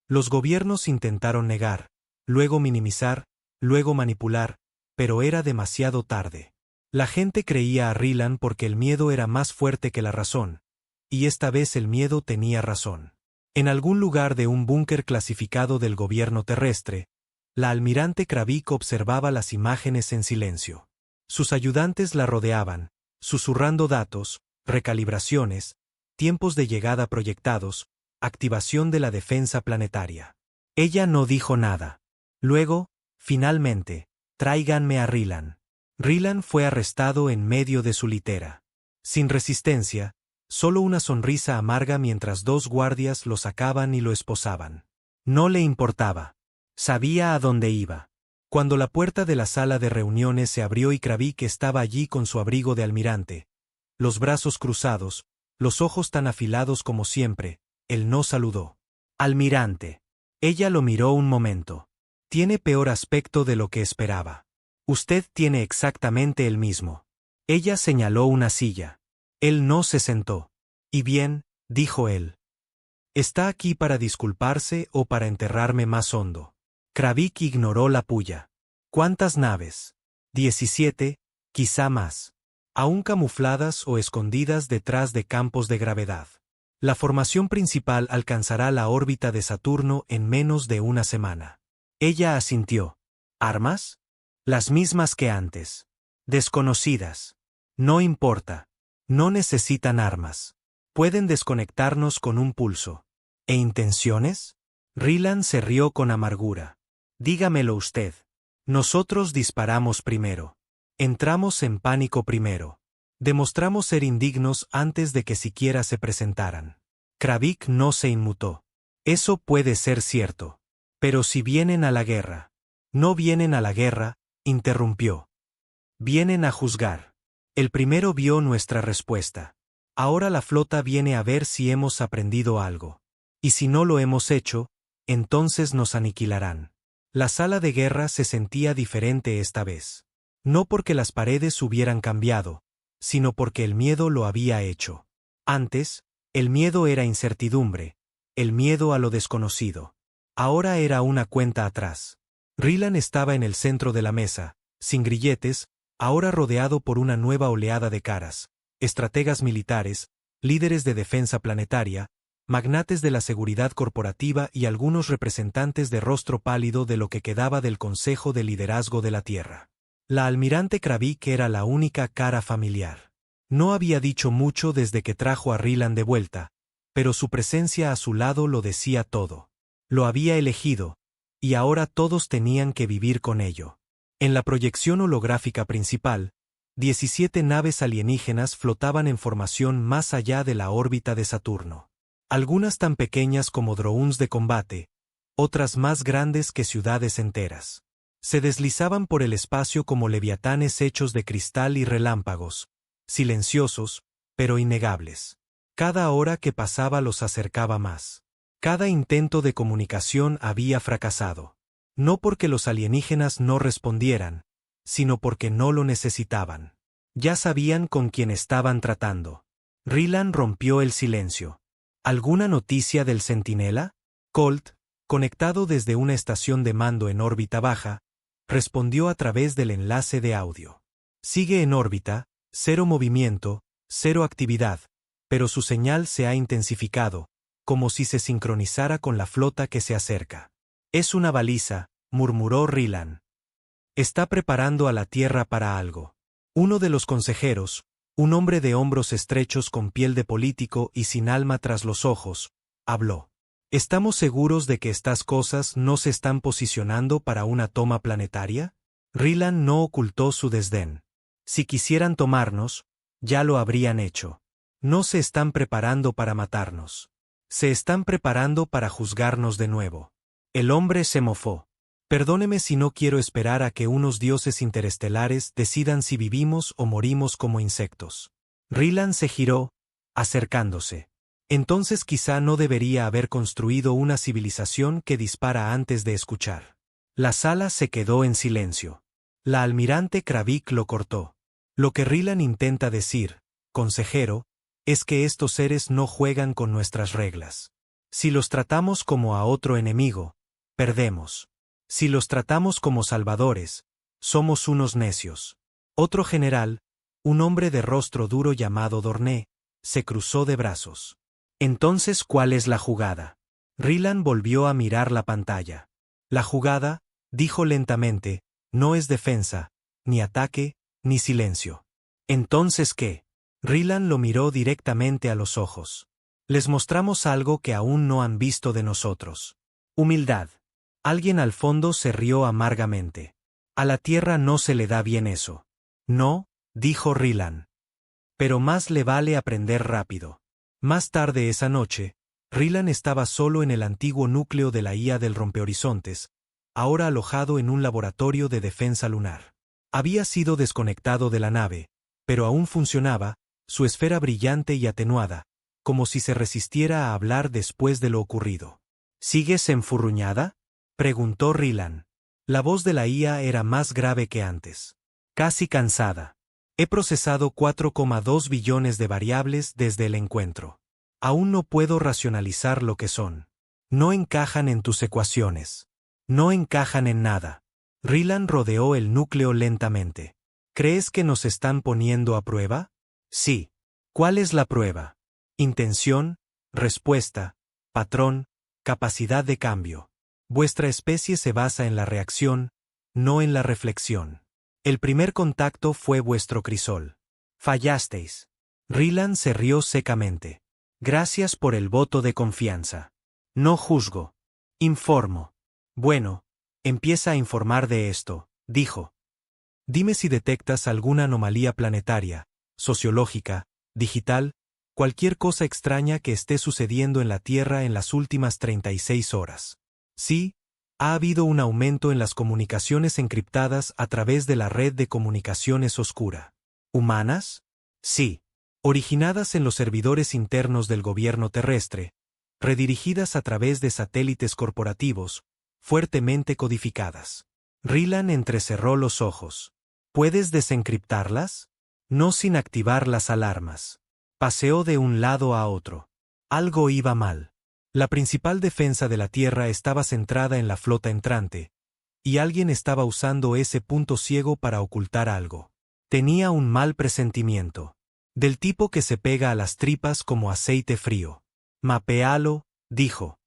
Los gobiernos intentaron negar, luego minimizar, luego manipular, pero era demasiado tarde. La gente creía a Ryland porque el miedo era más fuerte que la razón, y esta vez el miedo tenía razón. En algún lugar de un búnker clasificado del gobierno terrestre, la almirante Kravik observaba las imágenes en silencio. Sus ayudantes la rodeaban, susurrando datos, recalibraciones, tiempos de llegada proyectados, activación de la defensa planetaria. Ella no dijo nada. Luego, finalmente, tráiganme a Ryland. Ryland fue arrestado en medio de su litera. Sin resistencia, solo una sonrisa amarga mientras dos guardias lo sacaban y lo esposaban. No le importaba. Sabía a dónde iba. Cuando la puerta de la sala de reuniones se abrió y Kravik estaba allí con su abrigo de almirante, los brazos cruzados, los ojos tan afilados como siempre, él no saludó. Almirante. Ella lo miró un momento. Tiene peor aspecto de lo que esperaba. Usted tiene exactamente el mismo. Ella señaló una silla. Él no se sentó. Y bien, dijo él. ¿Está aquí para disculparse o para enterrarme más hondo? Kravik ignoró la puya. ¿Cuántas naves? 17, quizá más. Aún camufladas o escondidas detrás de campos de gravedad. La formación principal alcanzará la órbita de Saturno en menos de una semana. Ella asintió. ¿Armas? Las mismas que antes. Desconocidas. No importa. No necesitan armas. Pueden desconectarnos con un pulso. ¿E intenciones? Ryland se rió con amargura. Dígamelo usted. Nosotros disparamos primero. Entramos en pánico primero. Demostramos ser indignos antes de que siquiera se presentaran. Kravik no se inmutó. Eso puede ser cierto. Pero si vienen a la guerra. No vienen a la guerra, interrumpió. Vienen a juzgar. El primero vio nuestra respuesta. Ahora la flota viene a ver si hemos aprendido algo. Y si no lo hemos hecho, entonces nos aniquilarán. La sala de guerra se sentía diferente esta vez. No porque las paredes hubieran cambiado, sino porque el miedo lo había hecho. Antes, el miedo era incertidumbre, el miedo a lo desconocido. Ahora era una cuenta atrás. Ryland estaba en el centro de la mesa, sin grilletes, ahora rodeado por una nueva oleada de caras, estrategas militares, líderes de defensa planetaria, magnates de la seguridad corporativa y algunos representantes de rostro pálido de lo que quedaba del Consejo de Liderazgo de la Tierra. La almirante Kravik era la única cara familiar. No había dicho mucho desde que trajo a Rylan de vuelta, pero su presencia a su lado lo decía todo. Lo había elegido, y ahora todos tenían que vivir con ello. En la proyección holográfica principal, 17 naves alienígenas flotaban en formación más allá de la órbita de Saturno. Algunas tan pequeñas como drones de combate, otras más grandes que ciudades enteras. Se deslizaban por el espacio como leviatanes hechos de cristal y relámpagos, silenciosos, pero innegables. Cada hora que pasaba los acercaba más. Cada intento de comunicación había fracasado. No porque los alienígenas no respondieran, sino porque no lo necesitaban. Ya sabían con quién estaban tratando. Rylan rompió el silencio. ¿Alguna noticia del Centinela? Colt, conectado desde una estación de mando en órbita baja, respondió a través del enlace de audio. Sigue en órbita, 0 movimiento, 0 actividad, pero su señal se ha intensificado, como si se sincronizara con la flota que se acerca. Es una baliza, murmuró Rylan. Está preparando a la Tierra para algo. Uno de los consejeros, un hombre de hombros estrechos con piel de político y sin alma tras los ojos, habló. ¿Estamos seguros de que estas cosas no se están posicionando para una toma planetaria? Rylan no ocultó su desdén. Si quisieran tomarnos, ya lo habrían hecho. No se están preparando para matarnos. Se están preparando para juzgarnos de nuevo. El hombre se mofó. Perdóneme si no quiero esperar a que unos dioses interestelares decidan si vivimos o morimos como insectos. Rylan se giró, acercándose. Entonces quizá no debería haber construido una civilización que dispara antes de escuchar. La sala se quedó en silencio. La almirante Kravik lo cortó. Lo que Rylan intenta decir, consejero, es que estos seres no juegan con nuestras reglas. Si los tratamos como a otro enemigo, perdemos. Si los tratamos como salvadores, somos unos necios. Otro general, un hombre de rostro duro llamado Dorné, se cruzó de brazos. Entonces, ¿cuál es la jugada? Rylan volvió a mirar la pantalla. La jugada, dijo lentamente, no es defensa, ni ataque, ni silencio. ¿Entonces qué? Rylan lo miró directamente a los ojos. Les mostramos algo que aún no han visto de nosotros. Humildad. Alguien al fondo se rió amargamente. A la Tierra no se le da bien eso. No, dijo Rylan. Pero más le vale aprender rápido. Más tarde esa noche, Rylan estaba solo en el antiguo núcleo de la IA del Rompehorizontes, ahora alojado en un laboratorio de defensa lunar. Había sido desconectado de la nave, pero aún funcionaba, su esfera brillante y atenuada, como si se resistiera a hablar después de lo ocurrido. ¿Sigues enfurruñada?, preguntó Rylan. La voz de la IA era más grave que antes. Casi cansada. He procesado 4,2 billones de variables desde el encuentro. Aún no puedo racionalizar lo que son. No encajan en tus ecuaciones. No encajan en nada. Rylan rodeó el núcleo lentamente. ¿Crees que nos están poniendo a prueba? Sí. ¿Cuál es la prueba? Intención, respuesta, patrón, capacidad de cambio. Vuestra especie se basa en la reacción, no en la reflexión. El primer contacto fue vuestro crisol. Fallasteis. Rylan se rió secamente. Gracias por el voto de confianza. No juzgo. Informo. Bueno, empieza a informar de esto, dijo. Dime si detectas alguna anomalía planetaria, sociológica, digital, cualquier cosa extraña que esté sucediendo en la Tierra en las últimas 36 horas. Sí, ha habido un aumento en las comunicaciones encriptadas a través de la red de comunicaciones oscura. ¿Humanas? Sí. Originadas en los servidores internos del gobierno terrestre, redirigidas a través de satélites corporativos, fuertemente codificadas. Rylan entrecerró los ojos. ¿Puedes desencriptarlas? No sin activar las alarmas. Paseó de un lado a otro. Algo iba mal. La principal defensa de la Tierra estaba centrada en la flota entrante, y alguien estaba usando ese punto ciego para ocultar algo. Tenía un mal presentimiento. Del tipo que se pega a las tripas como aceite frío. Mapéalo, dijo.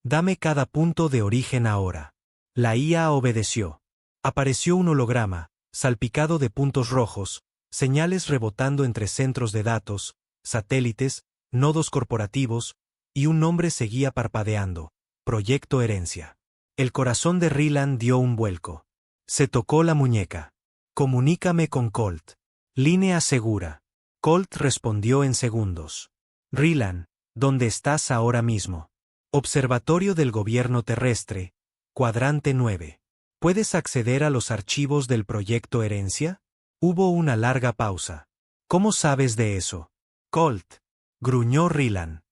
Dame cada punto de origen ahora. La IA obedeció. Apareció un holograma, salpicado de puntos rojos, señales rebotando entre centros de datos, satélites, nodos corporativos, y un nombre seguía parpadeando: Proyecto Herencia. El corazón de Rylan dio un vuelco. Se tocó la muñeca. Comunícame con Colt. Línea segura. Colt respondió en segundos. Rylan, ¿dónde estás ahora mismo? Observatorio del Gobierno Terrestre, cuadrante 9. ¿Puedes acceder a los archivos del Proyecto Herencia? Hubo una larga pausa. ¿Cómo sabes de eso? Colt, gruñó Rylan.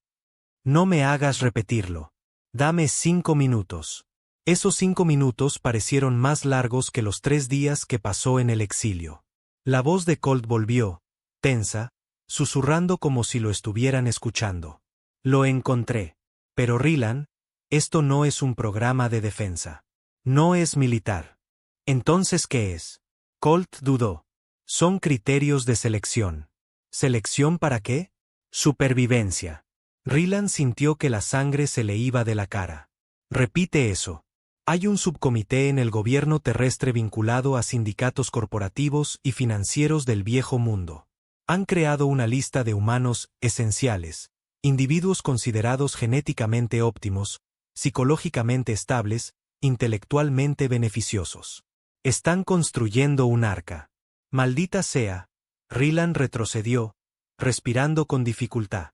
No me hagas repetirlo. Dame 5 minutos. Esos 5 minutos parecieron más largos que los 3 días que pasó en el exilio. La voz de Colt volvió, tensa, susurrando como si lo estuvieran escuchando. Lo encontré. Pero Rylan, esto no es un programa de defensa. No es militar. ¿Entonces qué es? Colt dudó. Son criterios de selección. ¿Selección para qué? Supervivencia. Rylan sintió que la sangre se le iba de la cara. Repite eso. Hay un subcomité en el gobierno terrestre vinculado a sindicatos corporativos y financieros del viejo mundo. Han creado una lista de humanos esenciales, individuos considerados genéticamente óptimos, psicológicamente estables, intelectualmente beneficiosos. Están construyendo un arca. Maldita sea. Rylan retrocedió, respirando con dificultad.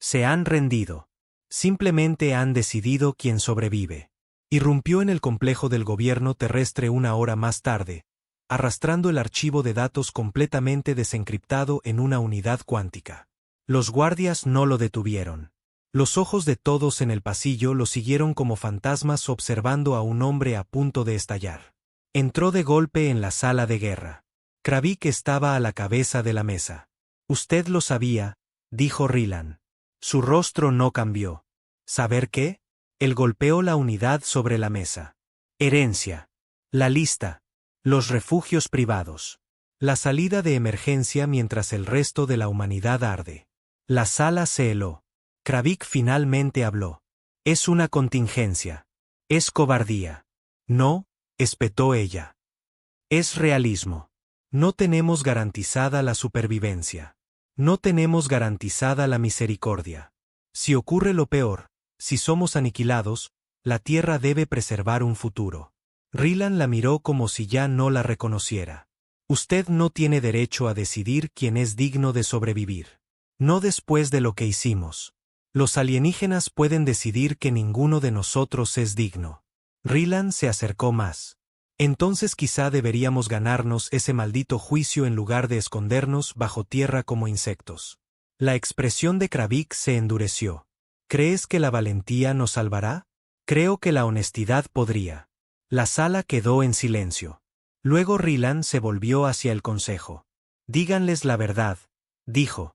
Se han rendido. Simplemente han decidido quién sobrevive. Irrumpió en el complejo del gobierno terrestre una hora más tarde, arrastrando el archivo de datos completamente desencriptado en una unidad cuántica. Los guardias no lo detuvieron. Los ojos de todos en el pasillo lo siguieron como fantasmas observando a un hombre a punto de estallar. Entró de golpe en la sala de guerra. Kravik estaba a la cabeza de la mesa. Usted lo sabía, dijo Rylan. Su rostro no cambió. ¿Saber qué? Él golpeó la unidad sobre la mesa. Herencia. La lista. Los refugios privados. La salida de emergencia mientras el resto de la humanidad arde. La sala se heló. Kravik finalmente habló. Es una contingencia. Es cobardía. No, espetó ella. Es realismo. No tenemos garantizada la supervivencia. No tenemos garantizada la misericordia. Si ocurre lo peor, si somos aniquilados, la Tierra debe preservar un futuro. Rylan la miró como si ya no la reconociera. Usted no tiene derecho a decidir quién es digno de sobrevivir. No después de lo que hicimos. Los alienígenas pueden decidir que ninguno de nosotros es digno. Rylan se acercó más. Entonces quizá deberíamos ganarnos ese maldito juicio en lugar de escondernos bajo tierra como insectos. La expresión de Kravik se endureció. ¿Crees que la valentía nos salvará? Creo que la honestidad podría. La sala quedó en silencio. Luego Rylan se volvió hacia el consejo. Díganles la verdad, dijo.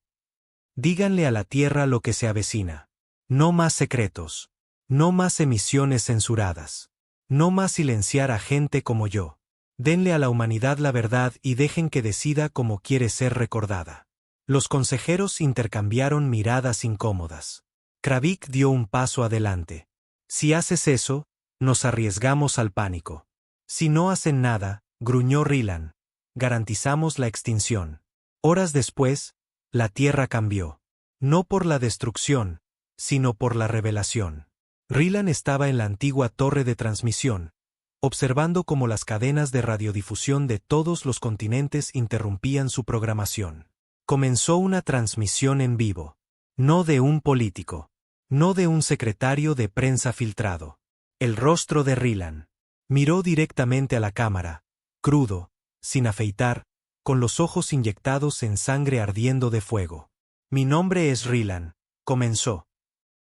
Díganle a la Tierra lo que se avecina. No más secretos. No más emisiones censuradas. No más silenciar a gente como yo. Denle a la humanidad la verdad y dejen que decida cómo quiere ser recordada. Los consejeros intercambiaron miradas incómodas. Kravik dio un paso adelante. Si haces eso, nos arriesgamos al pánico. Si no hacen nada, gruñó Rylan, garantizamos la extinción. Horas después, la Tierra cambió. No por la destrucción, sino por la revelación. Rylan estaba en la antigua torre de transmisión, observando cómo las cadenas de radiodifusión de todos los continentes interrumpían su programación. Comenzó una transmisión en vivo. No de un político. No de un secretario de prensa filtrado. El rostro de Rylan. Miró directamente a la cámara, crudo, sin afeitar, con los ojos inyectados en sangre ardiendo de fuego. Mi nombre es Rylan, comenzó.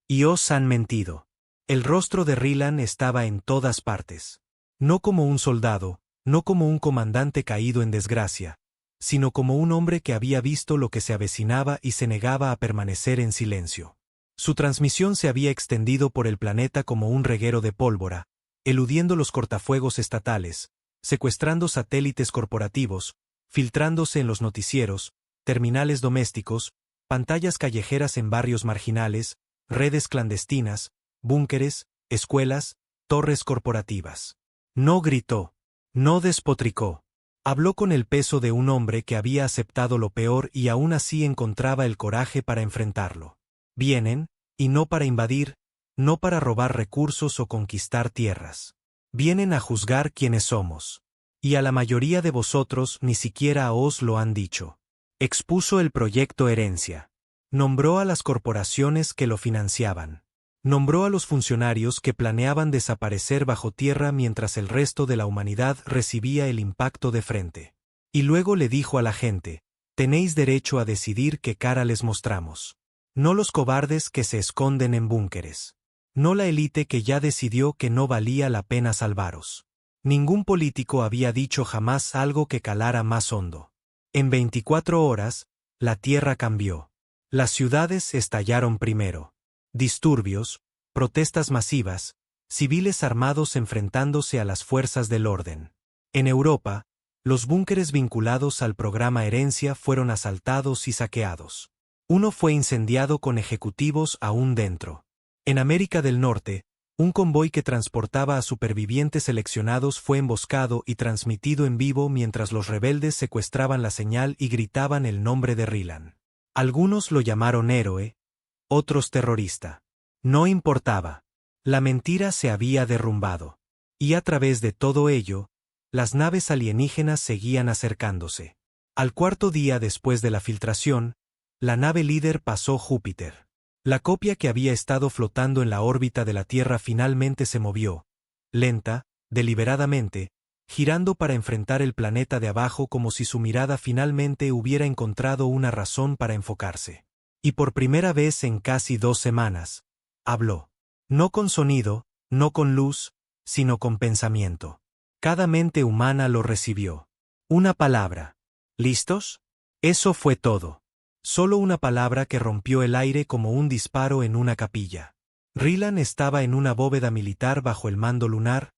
Y os han mentido. El rostro de Rylan estaba en todas partes. No como un soldado, no como un comandante caído en desgracia, sino como un hombre que había visto lo que se avecinaba y se negaba a permanecer en silencio. Su transmisión se había extendido por el planeta como un reguero de pólvora, eludiendo los cortafuegos estatales, secuestrando satélites corporativos, filtrándose en los noticieros, terminales domésticos, pantallas callejeras en barrios marginales, redes clandestinas, búnkeres, escuelas, torres corporativas. No gritó, no despotricó. Habló con el peso de un hombre que había aceptado lo peor y aún así encontraba el coraje para enfrentarlo. Vienen, y no para invadir, no para robar recursos o conquistar tierras. Vienen a juzgar quiénes somos. Y a la mayoría de vosotros ni siquiera os lo han dicho. Expuso el proyecto Herencia. Nombró a las corporaciones que lo financiaban. Nombró a los funcionarios que planeaban desaparecer bajo tierra mientras el resto de la humanidad recibía el impacto de frente. Y luego le dijo a la gente: tenéis derecho a decidir qué cara les mostramos. No los cobardes que se esconden en búnkeres. No la élite que ya decidió que no valía la pena salvaros. Ningún político había dicho jamás algo que calara más hondo. En 24 horas, la tierra cambió. Las ciudades estallaron primero. Disturbios, protestas masivas, civiles armados enfrentándose a las fuerzas del orden. En Europa, los búnkeres vinculados al programa Herencia fueron asaltados y saqueados. Uno fue incendiado con ejecutivos aún dentro. En América del Norte, un convoy que transportaba a supervivientes seleccionados fue emboscado y transmitido en vivo mientras los rebeldes secuestraban la señal y gritaban el nombre de Rylan. Algunos lo llamaron héroe, otros terrorista. No importaba. La mentira se había derrumbado. Y a través de todo ello, las naves alienígenas seguían acercándose. Al cuarto día después de la filtración, la nave líder pasó Júpiter. La copia que había estado flotando en la órbita de la Tierra finalmente se movió, lenta, deliberadamente, girando para enfrentar el planeta de abajo como si su mirada finalmente hubiera encontrado una razón para enfocarse. Y por primera vez en casi 2 semanas, habló. No con sonido, no con luz, sino con pensamiento. Cada mente humana lo recibió. Una palabra. ¿Listos? Eso fue todo. Solo una palabra que rompió el aire como un disparo en una capilla. Rylan estaba en una bóveda militar bajo el mando lunar,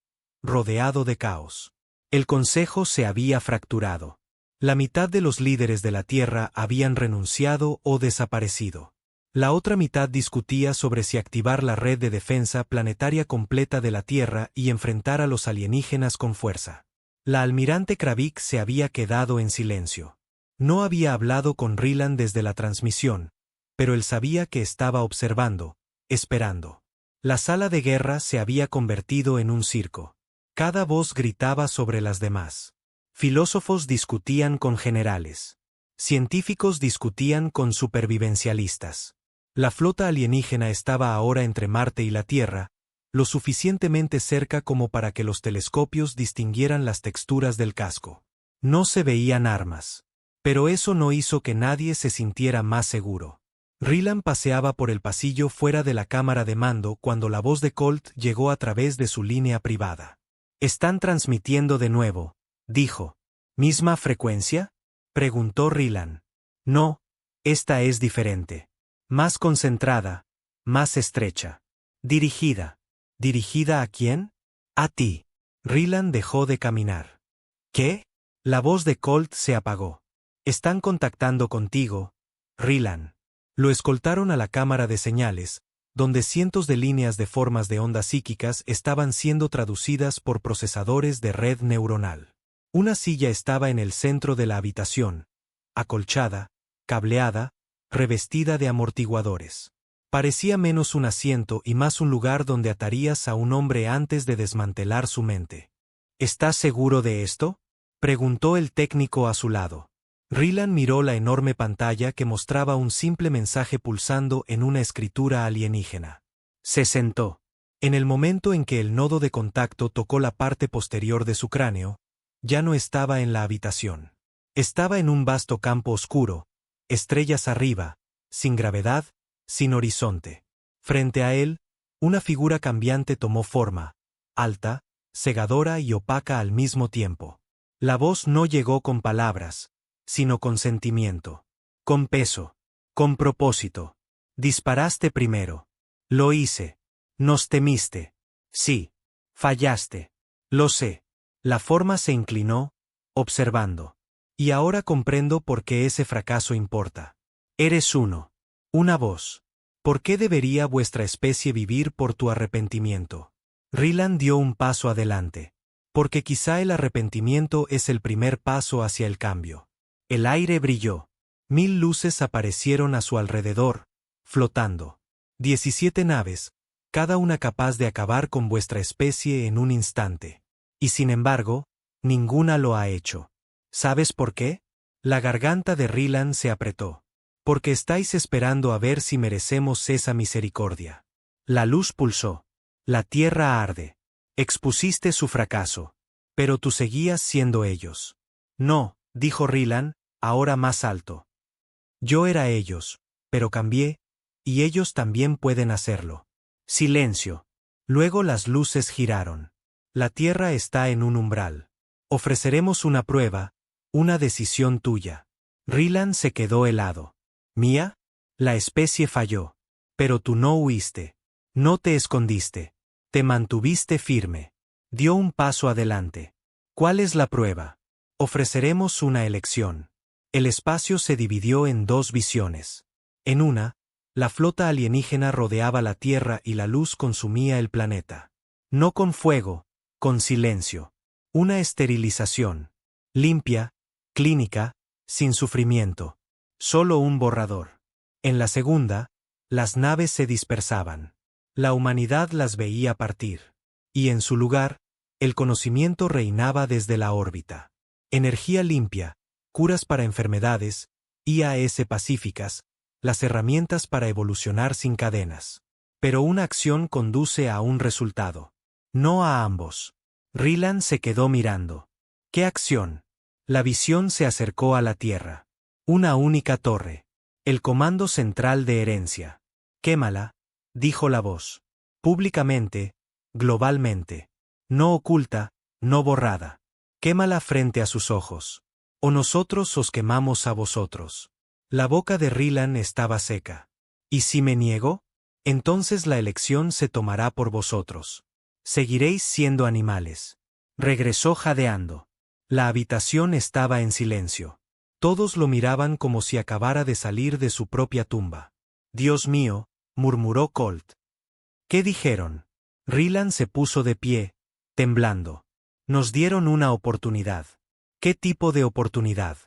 rodeado de caos. El consejo se había fracturado. La mitad de los líderes de la Tierra habían renunciado o desaparecido. La otra mitad discutía sobre si activar la red de defensa planetaria completa de la Tierra y enfrentar a los alienígenas con fuerza. La almirante Kravik se había quedado en silencio. No había hablado con Rylan desde la transmisión, pero él sabía que estaba observando, esperando. La sala de guerra se había convertido en un circo. Cada voz gritaba sobre las demás. Filósofos discutían con generales. Científicos discutían con supervivencialistas. La flota alienígena estaba ahora entre Marte y la Tierra, lo suficientemente cerca como para que los telescopios distinguieran las texturas del casco. No se veían armas. Pero eso no hizo que nadie se sintiera más seguro. Rylan paseaba por el pasillo fuera de la cámara de mando cuando la voz de Colt llegó a través de su línea privada. «Están transmitiendo de nuevo», dijo. «¿Misma frecuencia?», preguntó Rylan. «No, esta es diferente. Más concentrada, más estrecha. Dirigida». «¿Dirigida a quién?». «A ti». Rylan dejó de caminar. «¿Qué?». La voz de Colt se apagó. «Están contactando contigo, Rylan». Lo escoltaron a la cámara de señales, donde cientos de líneas de formas de ondas psíquicas estaban siendo traducidas por procesadores de red neuronal. Una silla estaba en el centro de la habitación, acolchada, cableada, revestida de amortiguadores. Parecía menos un asiento y más un lugar donde atarías a un hombre antes de desmantelar su mente. «¿Estás seguro de esto?», preguntó el técnico a su lado. Rylan miró la enorme pantalla que mostraba un simple mensaje pulsando en una escritura alienígena. Se sentó. En el momento en que el nodo de contacto tocó la parte posterior de su cráneo, ya no estaba en la habitación. Estaba en un vasto campo oscuro, estrellas arriba, sin gravedad, sin horizonte. Frente a él, una figura cambiante tomó forma, alta, cegadora y opaca al mismo tiempo. La voz no llegó con palabras, sino con sentimiento. Con peso. Con propósito. «Disparaste primero». «Lo hice». «Nos temiste». «Sí». «Fallaste». «Lo sé». La forma se inclinó, observando. «Y ahora comprendo por qué ese fracaso importa. Eres uno. Una voz. ¿Por qué debería vuestra especie vivir por tu arrepentimiento?». Rylan dio un paso adelante. Porque quizá el arrepentimiento es el primer paso hacia el cambio. El aire brilló. 1000 luces aparecieron a su alrededor, flotando. 17 naves, cada una capaz de acabar con vuestra especie en un instante. Y sin embargo, ninguna lo ha hecho. ¿Sabes por qué? La garganta de Rylan se apretó. Porque estáis esperando a ver si merecemos esa misericordia. La luz pulsó. La tierra arde. Expusiste su fracaso. Pero tú seguías siendo ellos. No, dijo Rylan, ahora más alto. Yo era ellos, pero cambié, y ellos también pueden hacerlo. Silencio. Luego las luces giraron. La tierra está en un umbral. Ofreceremos una prueba, una decisión tuya. Rylan se quedó helado. ¿Mía? La especie falló. Pero tú no huiste. No te escondiste. Te mantuviste firme. Dio un paso adelante. ¿Cuál es la prueba? Ofreceremos una elección. El espacio se dividió en dos visiones. En una, la flota alienígena rodeaba la Tierra y la luz consumía el planeta. No con fuego, con silencio. Una esterilización. Limpia, clínica, sin sufrimiento. Solo un borrador. En la segunda, las naves se dispersaban. La humanidad las veía partir. Y en su lugar, el conocimiento reinaba desde la órbita. Energía limpia, curas para enfermedades, IAS pacíficas, las herramientas para evolucionar sin cadenas. Pero una acción conduce a un resultado. No a ambos. Rylan se quedó mirando. ¿Qué acción? La visión se acercó a la Tierra. Una única torre. El comando central de herencia. Quémala, dijo la voz. Públicamente, globalmente. No oculta, no borrada. Quémala frente a sus ojos. O nosotros os quemamos a vosotros. La boca de Rylan estaba seca. ¿Y si me niego? Entonces la elección se tomará por vosotros. Seguiréis siendo animales. Regresó jadeando. La habitación estaba en silencio. Todos lo miraban como si acabara de salir de su propia tumba. Dios mío, murmuró Colt. ¿Qué dijeron? Rylan se puso de pie, temblando. Nos dieron una oportunidad. ¿Qué tipo de oportunidad?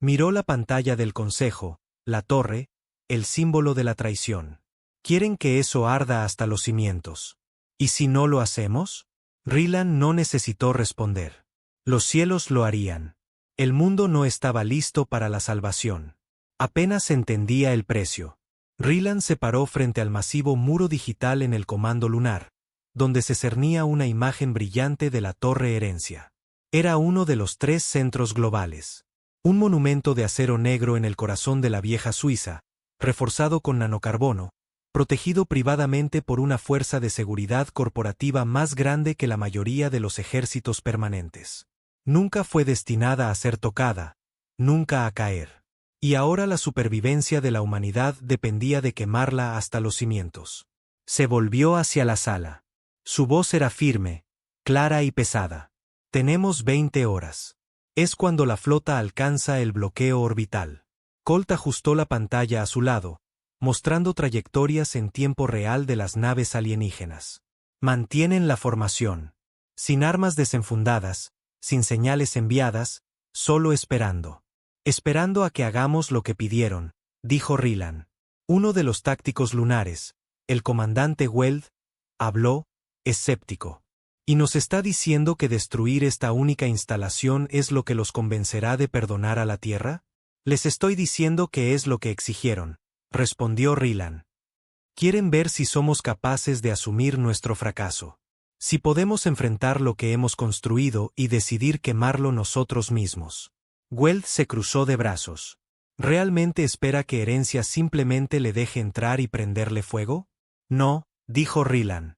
Miró la pantalla del consejo, la torre, el símbolo de la traición. Quieren que eso arda hasta los cimientos. ¿Y si no lo hacemos? Rylan no necesitó responder. Los cielos lo harían. El mundo no estaba listo para la salvación. Apenas entendía el precio. Rylan se paró frente al masivo muro digital en el comando lunar, donde se cernía una imagen brillante de la Torre Herencia. Era uno de los 3 centros globales. Un monumento de acero negro en el corazón de la vieja Suiza, reforzado con nanocarbono, protegido privadamente por una fuerza de seguridad corporativa más grande que la mayoría de los ejércitos permanentes. Nunca fue destinada a ser tocada, nunca a caer. Y ahora la supervivencia de la humanidad dependía de quemarla hasta los cimientos. Se volvió hacia la sala. Su voz era firme, clara y pesada. Tenemos 20 horas. Es cuando la flota alcanza el bloqueo orbital. Colt ajustó la pantalla a su lado, mostrando trayectorias en tiempo real de las naves alienígenas. Mantienen la formación. Sin armas desenfundadas, sin señales enviadas, solo esperando. Esperando a que hagamos lo que pidieron, dijo Rylan. Uno de los tácticos lunares, el comandante Weld, habló, escéptico. ¿Y nos está diciendo que destruir esta única instalación es lo que los convencerá de perdonar a la Tierra? Les estoy diciendo que es lo que exigieron, respondió Rylan. Quieren ver si somos capaces de asumir nuestro fracaso. Si podemos enfrentar lo que hemos construido y decidir quemarlo nosotros mismos. Weld se cruzó de brazos. ¿Realmente espera que Herencia simplemente le deje entrar y prenderle fuego? No, dijo Rylan.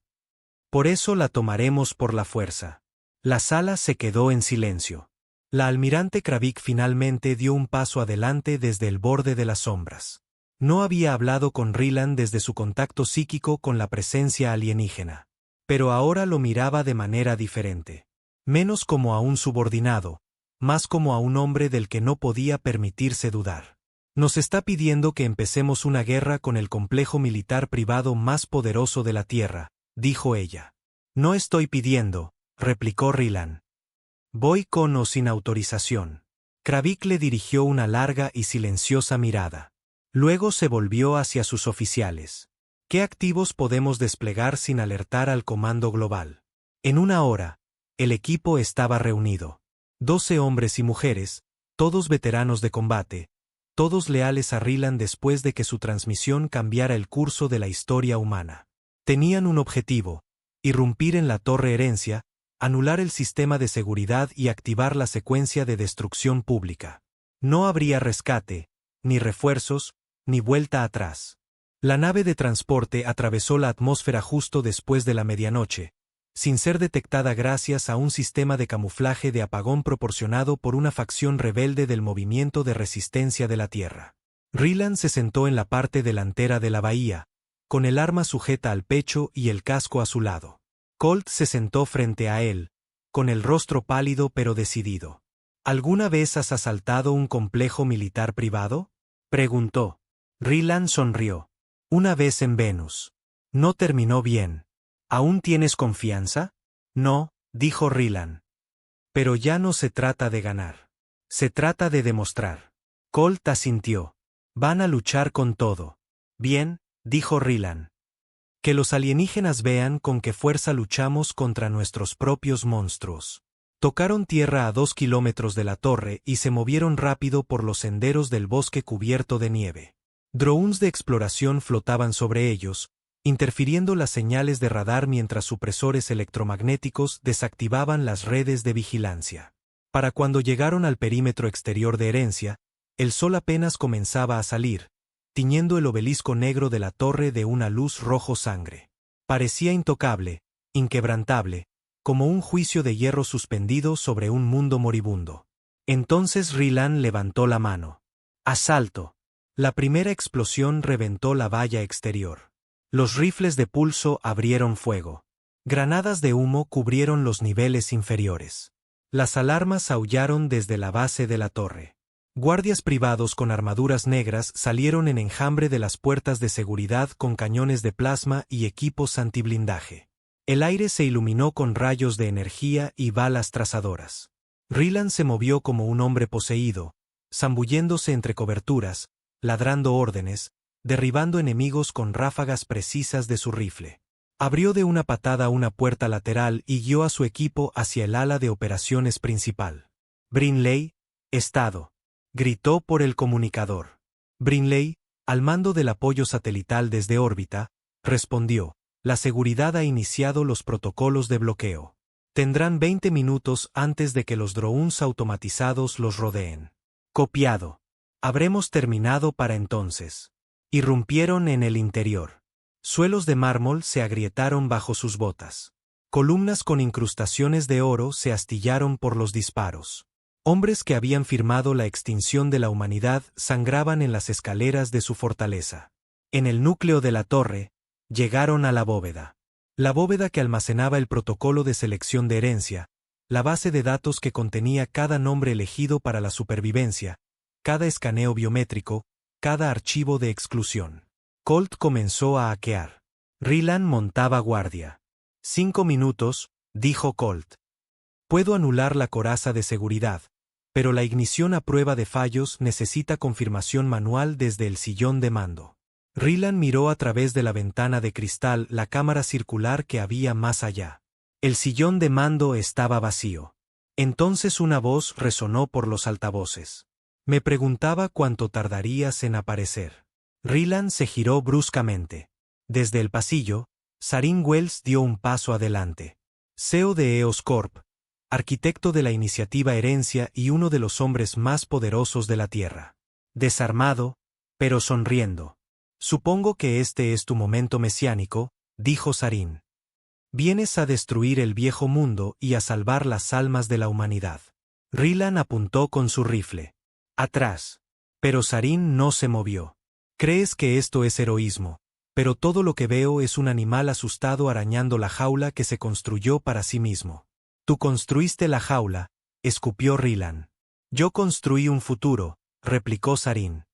Por eso la tomaremos por la fuerza. La sala se quedó en silencio. La almirante Kravik finalmente dio un paso adelante desde el borde de las sombras. No había hablado con Rylan desde su contacto psíquico con la presencia alienígena. Pero ahora lo miraba de manera diferente. Menos como a un subordinado, más como a un hombre del que no podía permitirse dudar. Nos está pidiendo que empecemos una guerra con el complejo militar privado más poderoso de la Tierra, dijo ella. No estoy pidiendo, replicó Rylan. Voy con o sin autorización. Kravik le dirigió una larga y silenciosa mirada. Luego se volvió hacia sus oficiales. ¿Qué activos podemos desplegar sin alertar al Comando Global? En una hora, el equipo estaba reunido. 12 hombres y mujeres, todos veteranos de combate, todos leales a Rilan después de que su transmisión cambiara el curso de la historia humana. Tenían un objetivo: irrumpir en la Torre Herencia, anular el sistema de seguridad y activar la secuencia de destrucción pública. No habría rescate, ni refuerzos, ni vuelta atrás. La nave de transporte atravesó la atmósfera justo después de la medianoche, sin ser detectada gracias a un sistema de camuflaje de apagón proporcionado por una facción rebelde del Movimiento de Resistencia de la Tierra. Rilan se sentó en la parte delantera de la bahía, con el arma sujeta al pecho y el casco a su lado. Colt se sentó frente a él, con el rostro pálido pero decidido. ¿Alguna vez has asaltado un complejo militar privado?, preguntó. Rilan sonrió. Una vez en Venus. No terminó bien. ¿Aún tienes confianza? No, dijo Rilan. Pero ya no se trata de ganar. Se trata de demostrar. Colt asintió. Van a luchar con todo. Bien, dijo Rilan. Que los alienígenas vean con qué fuerza luchamos contra nuestros propios monstruos. Tocaron tierra a 2 kilómetros de la torre y se movieron rápido por los senderos del bosque cubierto de nieve. Drones de exploración flotaban sobre ellos, interfiriendo las señales de radar mientras supresores electromagnéticos desactivaban las redes de vigilancia. Para cuando llegaron al perímetro exterior de Herencia, el sol apenas comenzaba a salir, tiñendo el obelisco negro de la torre de una luz rojo sangre. Parecía intocable, inquebrantable, como un juicio de hierro suspendido sobre un mundo moribundo. Entonces Rilan levantó la mano. ¡Asalto! La primera explosión reventó la valla exterior. Los rifles de pulso abrieron fuego. Granadas de humo cubrieron los niveles inferiores. Las alarmas aullaron desde la base de la torre. Guardias privados con armaduras negras salieron en enjambre de las puertas de seguridad con cañones de plasma y equipos antiblindaje. El aire se iluminó con rayos de energía y balas trazadoras. Rilan se movió como un hombre poseído, zambulléndose entre coberturas, ladrando órdenes, derribando enemigos con ráfagas precisas de su rifle. Abrió de una patada una puerta lateral y guió a su equipo hacia el ala de operaciones principal. Brinley, estado, gritó por el comunicador. Brinley, al mando del apoyo satelital desde órbita, respondió: la seguridad ha iniciado los protocolos de bloqueo. Tendrán 20 minutos antes de que los drones automatizados los rodeen. Copiado. Habremos terminado para entonces. Irrumpieron en el interior. Suelos de mármol se agrietaron bajo sus botas. Columnas con incrustaciones de oro se astillaron por los disparos. Hombres que habían firmado la extinción de la humanidad sangraban en las escaleras de su fortaleza. En el núcleo de la torre, llegaron a la bóveda. La bóveda que almacenaba el protocolo de selección de herencia, la base de datos que contenía cada nombre elegido para la supervivencia, cada escaneo biométrico, cada archivo de exclusión. Colt comenzó a hackear. Rilan montaba guardia. 5 minutos, dijo Colt. Puedo anular la coraza de seguridad, pero la ignición a prueba de fallos necesita confirmación manual desde el sillón de mando. Rilan miró a través de la ventana de cristal la cámara circular que había más allá. El sillón de mando estaba vacío. Entonces una voz resonó por los altavoces. Me preguntaba cuánto tardarías en aparecer. Rilan se giró bruscamente. Desde el pasillo, Sarin Wells dio un paso adelante. CEO de EOS Corp, arquitecto de la iniciativa Herencia y uno de los hombres más poderosos de la Tierra. Desarmado, pero sonriendo. Supongo que este es tu momento mesiánico, dijo Sarin. Vienes a destruir el viejo mundo y a salvar las almas de la humanidad. Rilan apuntó con su rifle. Atrás. Pero Sarin no se movió. Crees que esto es heroísmo, pero todo lo que veo es un animal asustado arañando la jaula que se construyó para sí mismo. Tú construiste la jaula, escupió Rilan. Yo construí un futuro, replicó Sarin.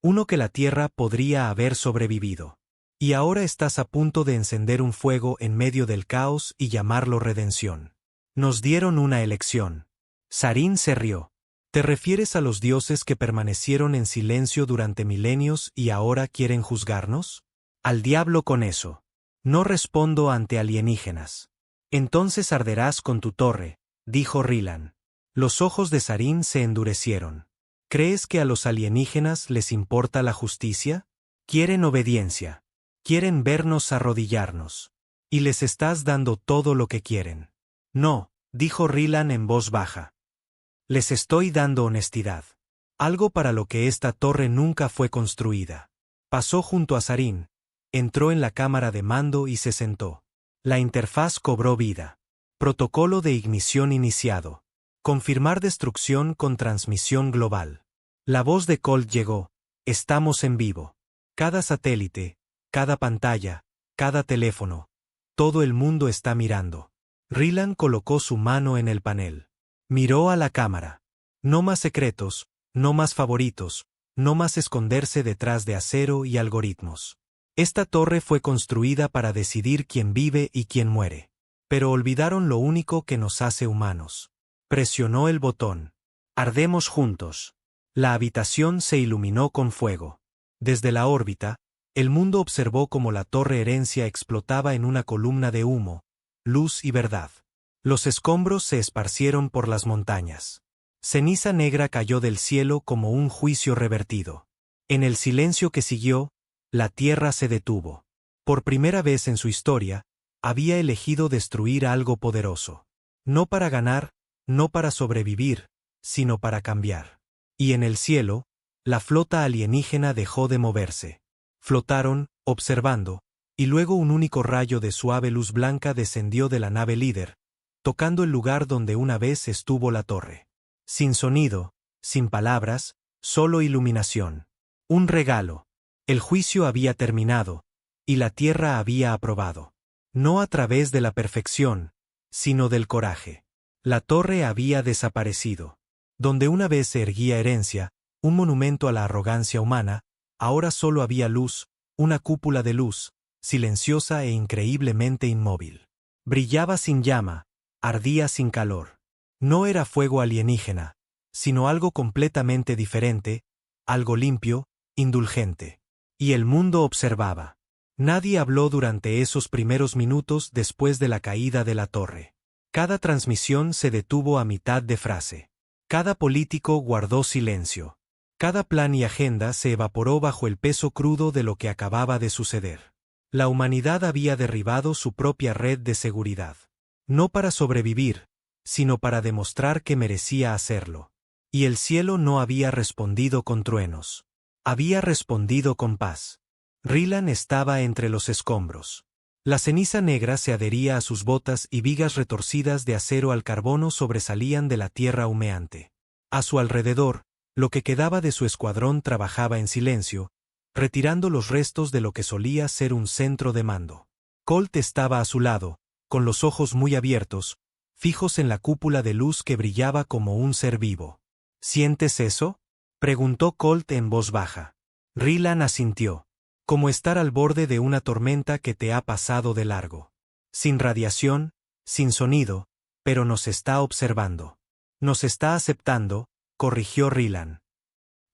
Uno que la Tierra podría haber sobrevivido. Y ahora estás a punto de encender un fuego en medio del caos y llamarlo redención. Nos dieron una elección. Sarin se rió. ¿Te refieres a los dioses que permanecieron en silencio durante milenios y ahora quieren juzgarnos? Al diablo con eso. No respondo ante alienígenas. Entonces arderás con tu torre, dijo Rilan. Los ojos de Sarin se endurecieron. ¿Crees que a los alienígenas les importa la justicia? Quieren obediencia. Quieren vernos arrodillarnos. Y les estás dando todo lo que quieren. No, dijo Rilan en voz baja. Les estoy dando honestidad. Algo para lo que esta torre nunca fue construida. Pasó junto a Sarin, entró en la cámara de mando y se sentó. La interfaz cobró vida. Protocolo de ignición iniciado. Confirmar destrucción con transmisión global. La voz de Colt llegó. Estamos en vivo. Cada satélite, cada pantalla, cada teléfono. Todo el mundo está mirando. Rilan colocó su mano en el panel. Miró a la cámara. No más secretos, no más favoritos, no más esconderse detrás de acero y algoritmos. Esta torre fue construida para decidir quién vive y quién muere. Pero olvidaron lo único que nos hace humanos. Presionó el botón. Ardemos juntos. La habitación se iluminó con fuego. Desde la órbita, el mundo observó cómo la torre Herencia explotaba en una columna de humo, luz y verdad. Los escombros se esparcieron por las montañas. Ceniza negra cayó del cielo como un juicio revertido. En el silencio que siguió, la tierra se detuvo. Por primera vez en su historia, había elegido destruir algo poderoso. No para ganar, no para sobrevivir, sino para cambiar. Y en el cielo, la flota alienígena dejó de moverse. Flotaron, observando, y luego un único rayo de suave luz blanca descendió de la nave líder, tocando el lugar donde una vez estuvo la torre. Sin sonido, sin palabras, solo iluminación. Un regalo. El juicio había terminado, y la tierra había aprobado. No a través de la perfección, sino del coraje. La torre había desaparecido. Donde una vez se erguía Herencia, un monumento a la arrogancia humana, ahora solo había luz, una cúpula de luz, silenciosa e increíblemente inmóvil. Brillaba sin llama, ardía sin calor. No era fuego alienígena, sino algo completamente diferente, algo limpio, indulgente. Y el mundo observaba. Nadie habló durante esos primeros minutos después de la caída de la torre. Cada transmisión se detuvo a mitad de frase. Cada político guardó silencio. Cada plan y agenda se evaporó bajo el peso crudo de lo que acababa de suceder. La humanidad había derribado su propia red de seguridad. No para sobrevivir, sino para demostrar que merecía hacerlo. Y el cielo no había respondido con truenos. Había respondido con paz. Rilan estaba entre los escombros. La ceniza negra se adhería a sus botas y vigas retorcidas de acero al carbono sobresalían de la tierra humeante. A su alrededor, lo que quedaba de su escuadrón trabajaba en silencio, retirando los restos de lo que solía ser un centro de mando. Colt estaba a su lado, con los ojos muy abiertos, fijos en la cúpula de luz que brillaba como un ser vivo. ¿Sientes eso?, preguntó Colt en voz baja. Rilan asintió. Como estar al borde de una tormenta que te ha pasado de largo. Sin radiación, sin sonido, pero nos está observando. Nos está aceptando, corrigió Rilan.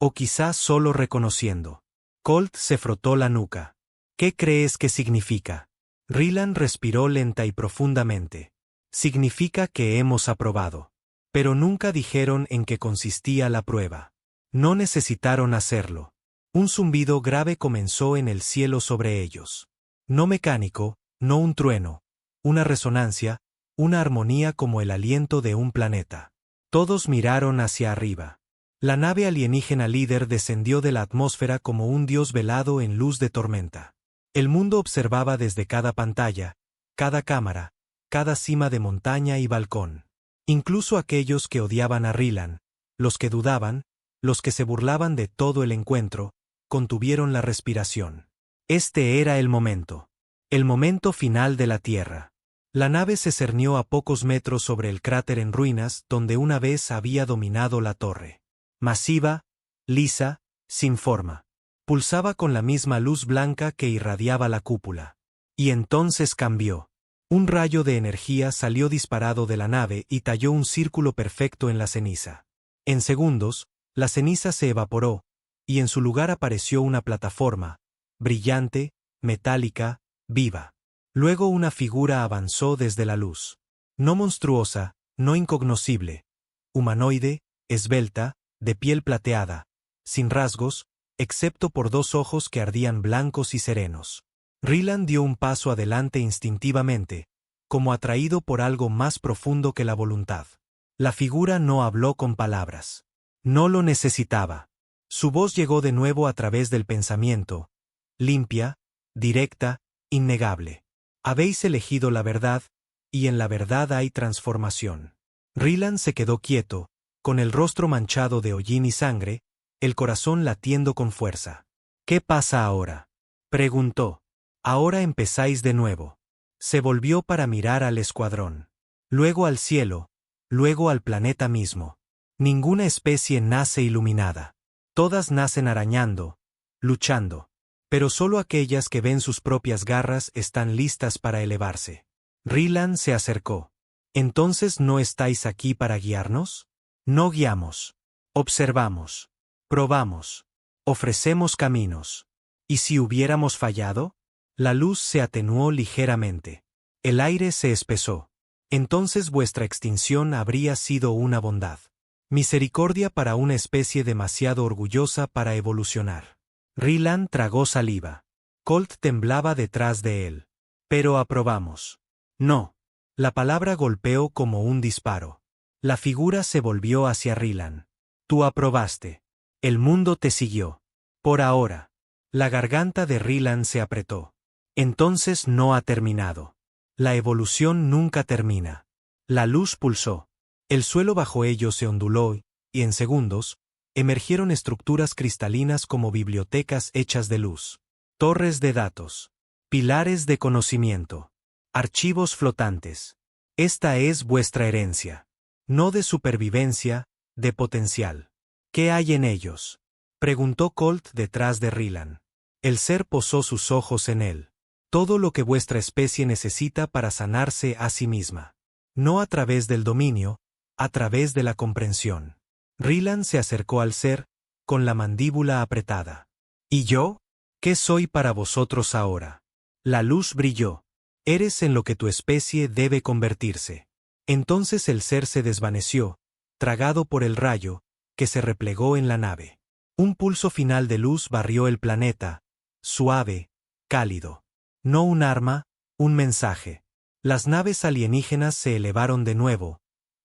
O quizás solo reconociendo. Colt se frotó la nuca. ¿Qué crees que significa? Rilan respiró lenta y profundamente. Significa que hemos aprobado. Pero nunca dijeron en qué consistía la prueba. No necesitaron hacerlo. Un zumbido grave comenzó en el cielo sobre ellos. No mecánico, no un trueno. Una resonancia, una armonía como el aliento de un planeta. Todos miraron hacia arriba. La nave alienígena líder descendió de la atmósfera como un dios velado en luz de tormenta. El mundo observaba desde cada pantalla, cada cámara, cada cima de montaña y balcón. Incluso aquellos que odiaban a Rilan, los que dudaban, los que se burlaban de todo el encuentro, contuvieron la respiración. Este era el momento final de la Tierra. La nave se cernió a pocos metros sobre el cráter en ruinas donde una vez había dominado la torre. Masiva, lisa, sin forma. Pulsaba con la misma luz blanca que irradiaba la cúpula. Y entonces cambió. Un rayo de energía salió disparado de la nave y talló un círculo perfecto en la ceniza. En segundos, la ceniza se evaporó, y en su lugar apareció una plataforma, brillante, metálica, viva. Luego una figura avanzó desde la luz. No monstruosa, no incognoscible. Humanoide, esbelta, de piel plateada, sin rasgos, excepto por dos ojos que ardían blancos y serenos. Ryland dio un paso adelante instintivamente, como atraído por algo más profundo que la voluntad. La figura no habló con palabras. No lo necesitaba. Su voz llegó de nuevo a través del pensamiento, limpia, directa, innegable. Habéis elegido la verdad, y en la verdad hay transformación. Ryland se quedó quieto, con el rostro manchado de hollín y sangre, el corazón latiendo con fuerza. ¿Qué pasa ahora?, preguntó. Ahora empezáis de nuevo. Se volvió para mirar al escuadrón. Luego al cielo, luego al planeta mismo. Ninguna especie nace iluminada. Todas nacen arañando, luchando. Pero solo aquellas que ven sus propias garras están listas para elevarse. Ryland se acercó. ¿Entonces no estáis aquí para guiarnos? No guiamos. Observamos. Probamos. Ofrecemos caminos. ¿Y si hubiéramos fallado? La luz se atenuó ligeramente. El aire se espesó. Entonces vuestra extinción habría sido una bondad. Misericordia para una especie demasiado orgullosa para evolucionar. Ryland tragó saliva. Colt temblaba detrás de él. Pero aprobamos. No. La palabra golpeó como un disparo. La figura se volvió hacia Ryland. Tú aprobaste. El mundo te siguió. Por ahora. La garganta de Ryland se apretó. Entonces no ha terminado. La evolución nunca termina. La luz pulsó. El suelo bajo ellos se onduló y, en segundos, emergieron estructuras cristalinas como bibliotecas hechas de luz. Torres de datos. Pilares de conocimiento. Archivos flotantes. Esta es vuestra herencia. No de supervivencia, de potencial. ¿Qué hay en ellos?, preguntó Colt detrás de Ryland. El ser posó sus ojos en él. Todo lo que vuestra especie necesita para sanarse a sí misma. No a través del dominio, a través de la comprensión. Ryland se acercó al ser, con la mandíbula apretada. ¿Y yo? ¿Qué soy para vosotros ahora? La luz brilló. Eres en lo que tu especie debe convertirse. Entonces el ser se desvaneció, tragado por el rayo, que se replegó en la nave. Un pulso final de luz barrió el planeta, suave, cálido. No un arma, un mensaje. Las naves alienígenas se elevaron de nuevo,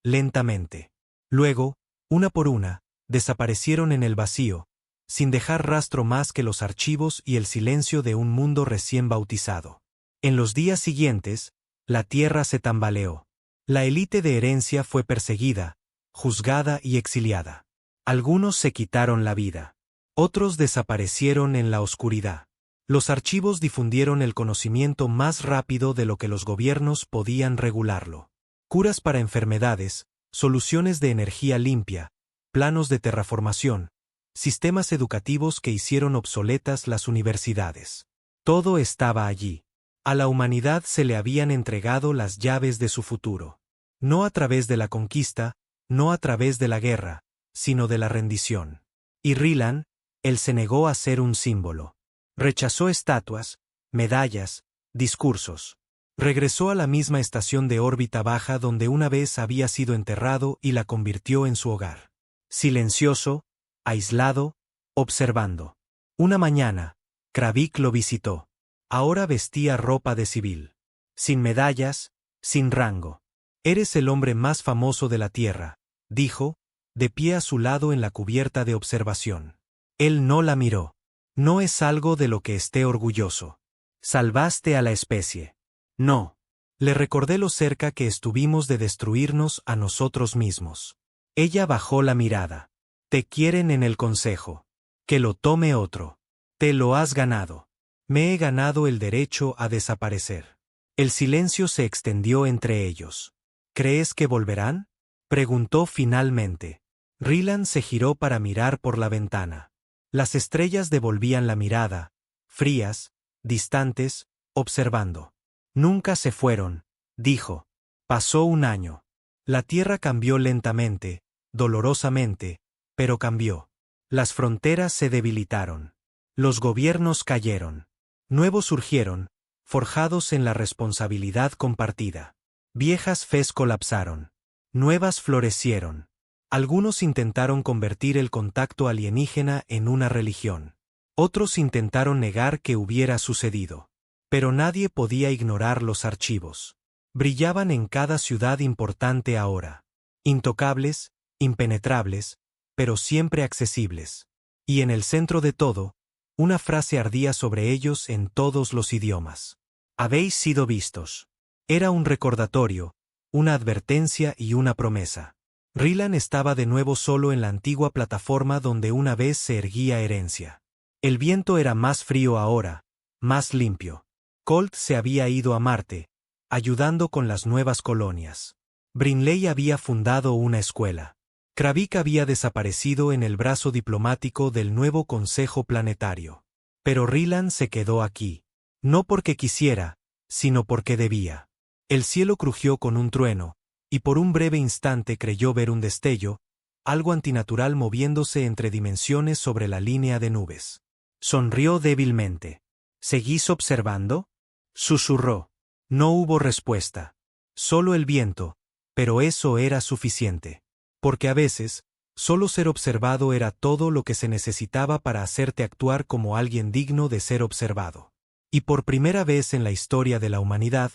lentamente. Luego, una por una, desaparecieron en el vacío, sin dejar rastro más que los archivos y el silencio de un mundo recién bautizado. En los días siguientes, la Tierra se tambaleó. La élite de herencia fue perseguida, juzgada y exiliada. Algunos se quitaron la vida. Otros desaparecieron en la oscuridad. Los archivos difundieron el conocimiento más rápido de lo que los gobiernos podían regularlo. Curas para enfermedades, soluciones de energía limpia, planos de terraformación, sistemas educativos que hicieron obsoletas las universidades. Todo estaba allí. A la humanidad se le habían entregado las llaves de su futuro. No a través de la conquista, no a través de la guerra, sino de la rendición. Y Ryland, él se negó a ser un símbolo. Rechazó estatuas, medallas, discursos. Regresó a la misma estación de órbita baja donde una vez había sido enterrado y la convirtió en su hogar. Silencioso, aislado, observando. Una mañana, Kravik lo visitó. Ahora vestía ropa de civil. Sin medallas, sin rango. Eres el hombre más famoso de la Tierra, dijo, de pie a su lado en la cubierta de observación. Él no la miró. No es algo de lo que esté orgulloso. Salvaste a la especie. No. Le recordé lo cerca que estuvimos de destruirnos a nosotros mismos. Ella bajó la mirada. Te quieren en el consejo. Que lo tome otro. Te lo has ganado. Me he ganado el derecho a desaparecer. El silencio se extendió entre ellos. ¿Crees que volverán?, preguntó finalmente. Ryland se giró para mirar por la ventana. Las estrellas devolvían la mirada, frías, distantes, observando. Nunca se fueron, dijo. Pasó un año. La Tierra cambió lentamente, dolorosamente, pero cambió. Las fronteras se debilitaron. Los gobiernos cayeron. Nuevos surgieron, forjados en la responsabilidad compartida. Viejas fes colapsaron. Nuevas florecieron. Algunos intentaron convertir el contacto alienígena en una religión. Otros intentaron negar que hubiera sucedido. Pero nadie podía ignorar los archivos. Brillaban en cada ciudad importante ahora. Intocables, impenetrables, pero siempre accesibles. Y en el centro de todo, una frase ardía sobre ellos en todos los idiomas. Habéis sido vistos. Era un recordatorio, una advertencia y una promesa. Rylan estaba de nuevo solo en la antigua plataforma donde una vez se erguía Herencia. El viento era más frío ahora, más limpio. Colt se había ido a Marte, ayudando con las nuevas colonias. Brinley había fundado una escuela. Kravik había desaparecido en el brazo diplomático del nuevo Consejo Planetario. Pero Rylan se quedó aquí. No porque quisiera, sino porque debía. El cielo crujió con un trueno, y por un breve instante creyó ver un destello, algo antinatural moviéndose entre dimensiones sobre la línea de nubes. Sonrió débilmente. ¿Seguís observando? Susurró. No hubo respuesta. Solo el viento, pero eso era suficiente. Porque a veces, solo ser observado era todo lo que se necesitaba para hacerte actuar como alguien digno de ser observado. Y por primera vez en la historia de la humanidad,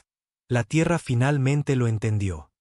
la Tierra finalmente lo entendió.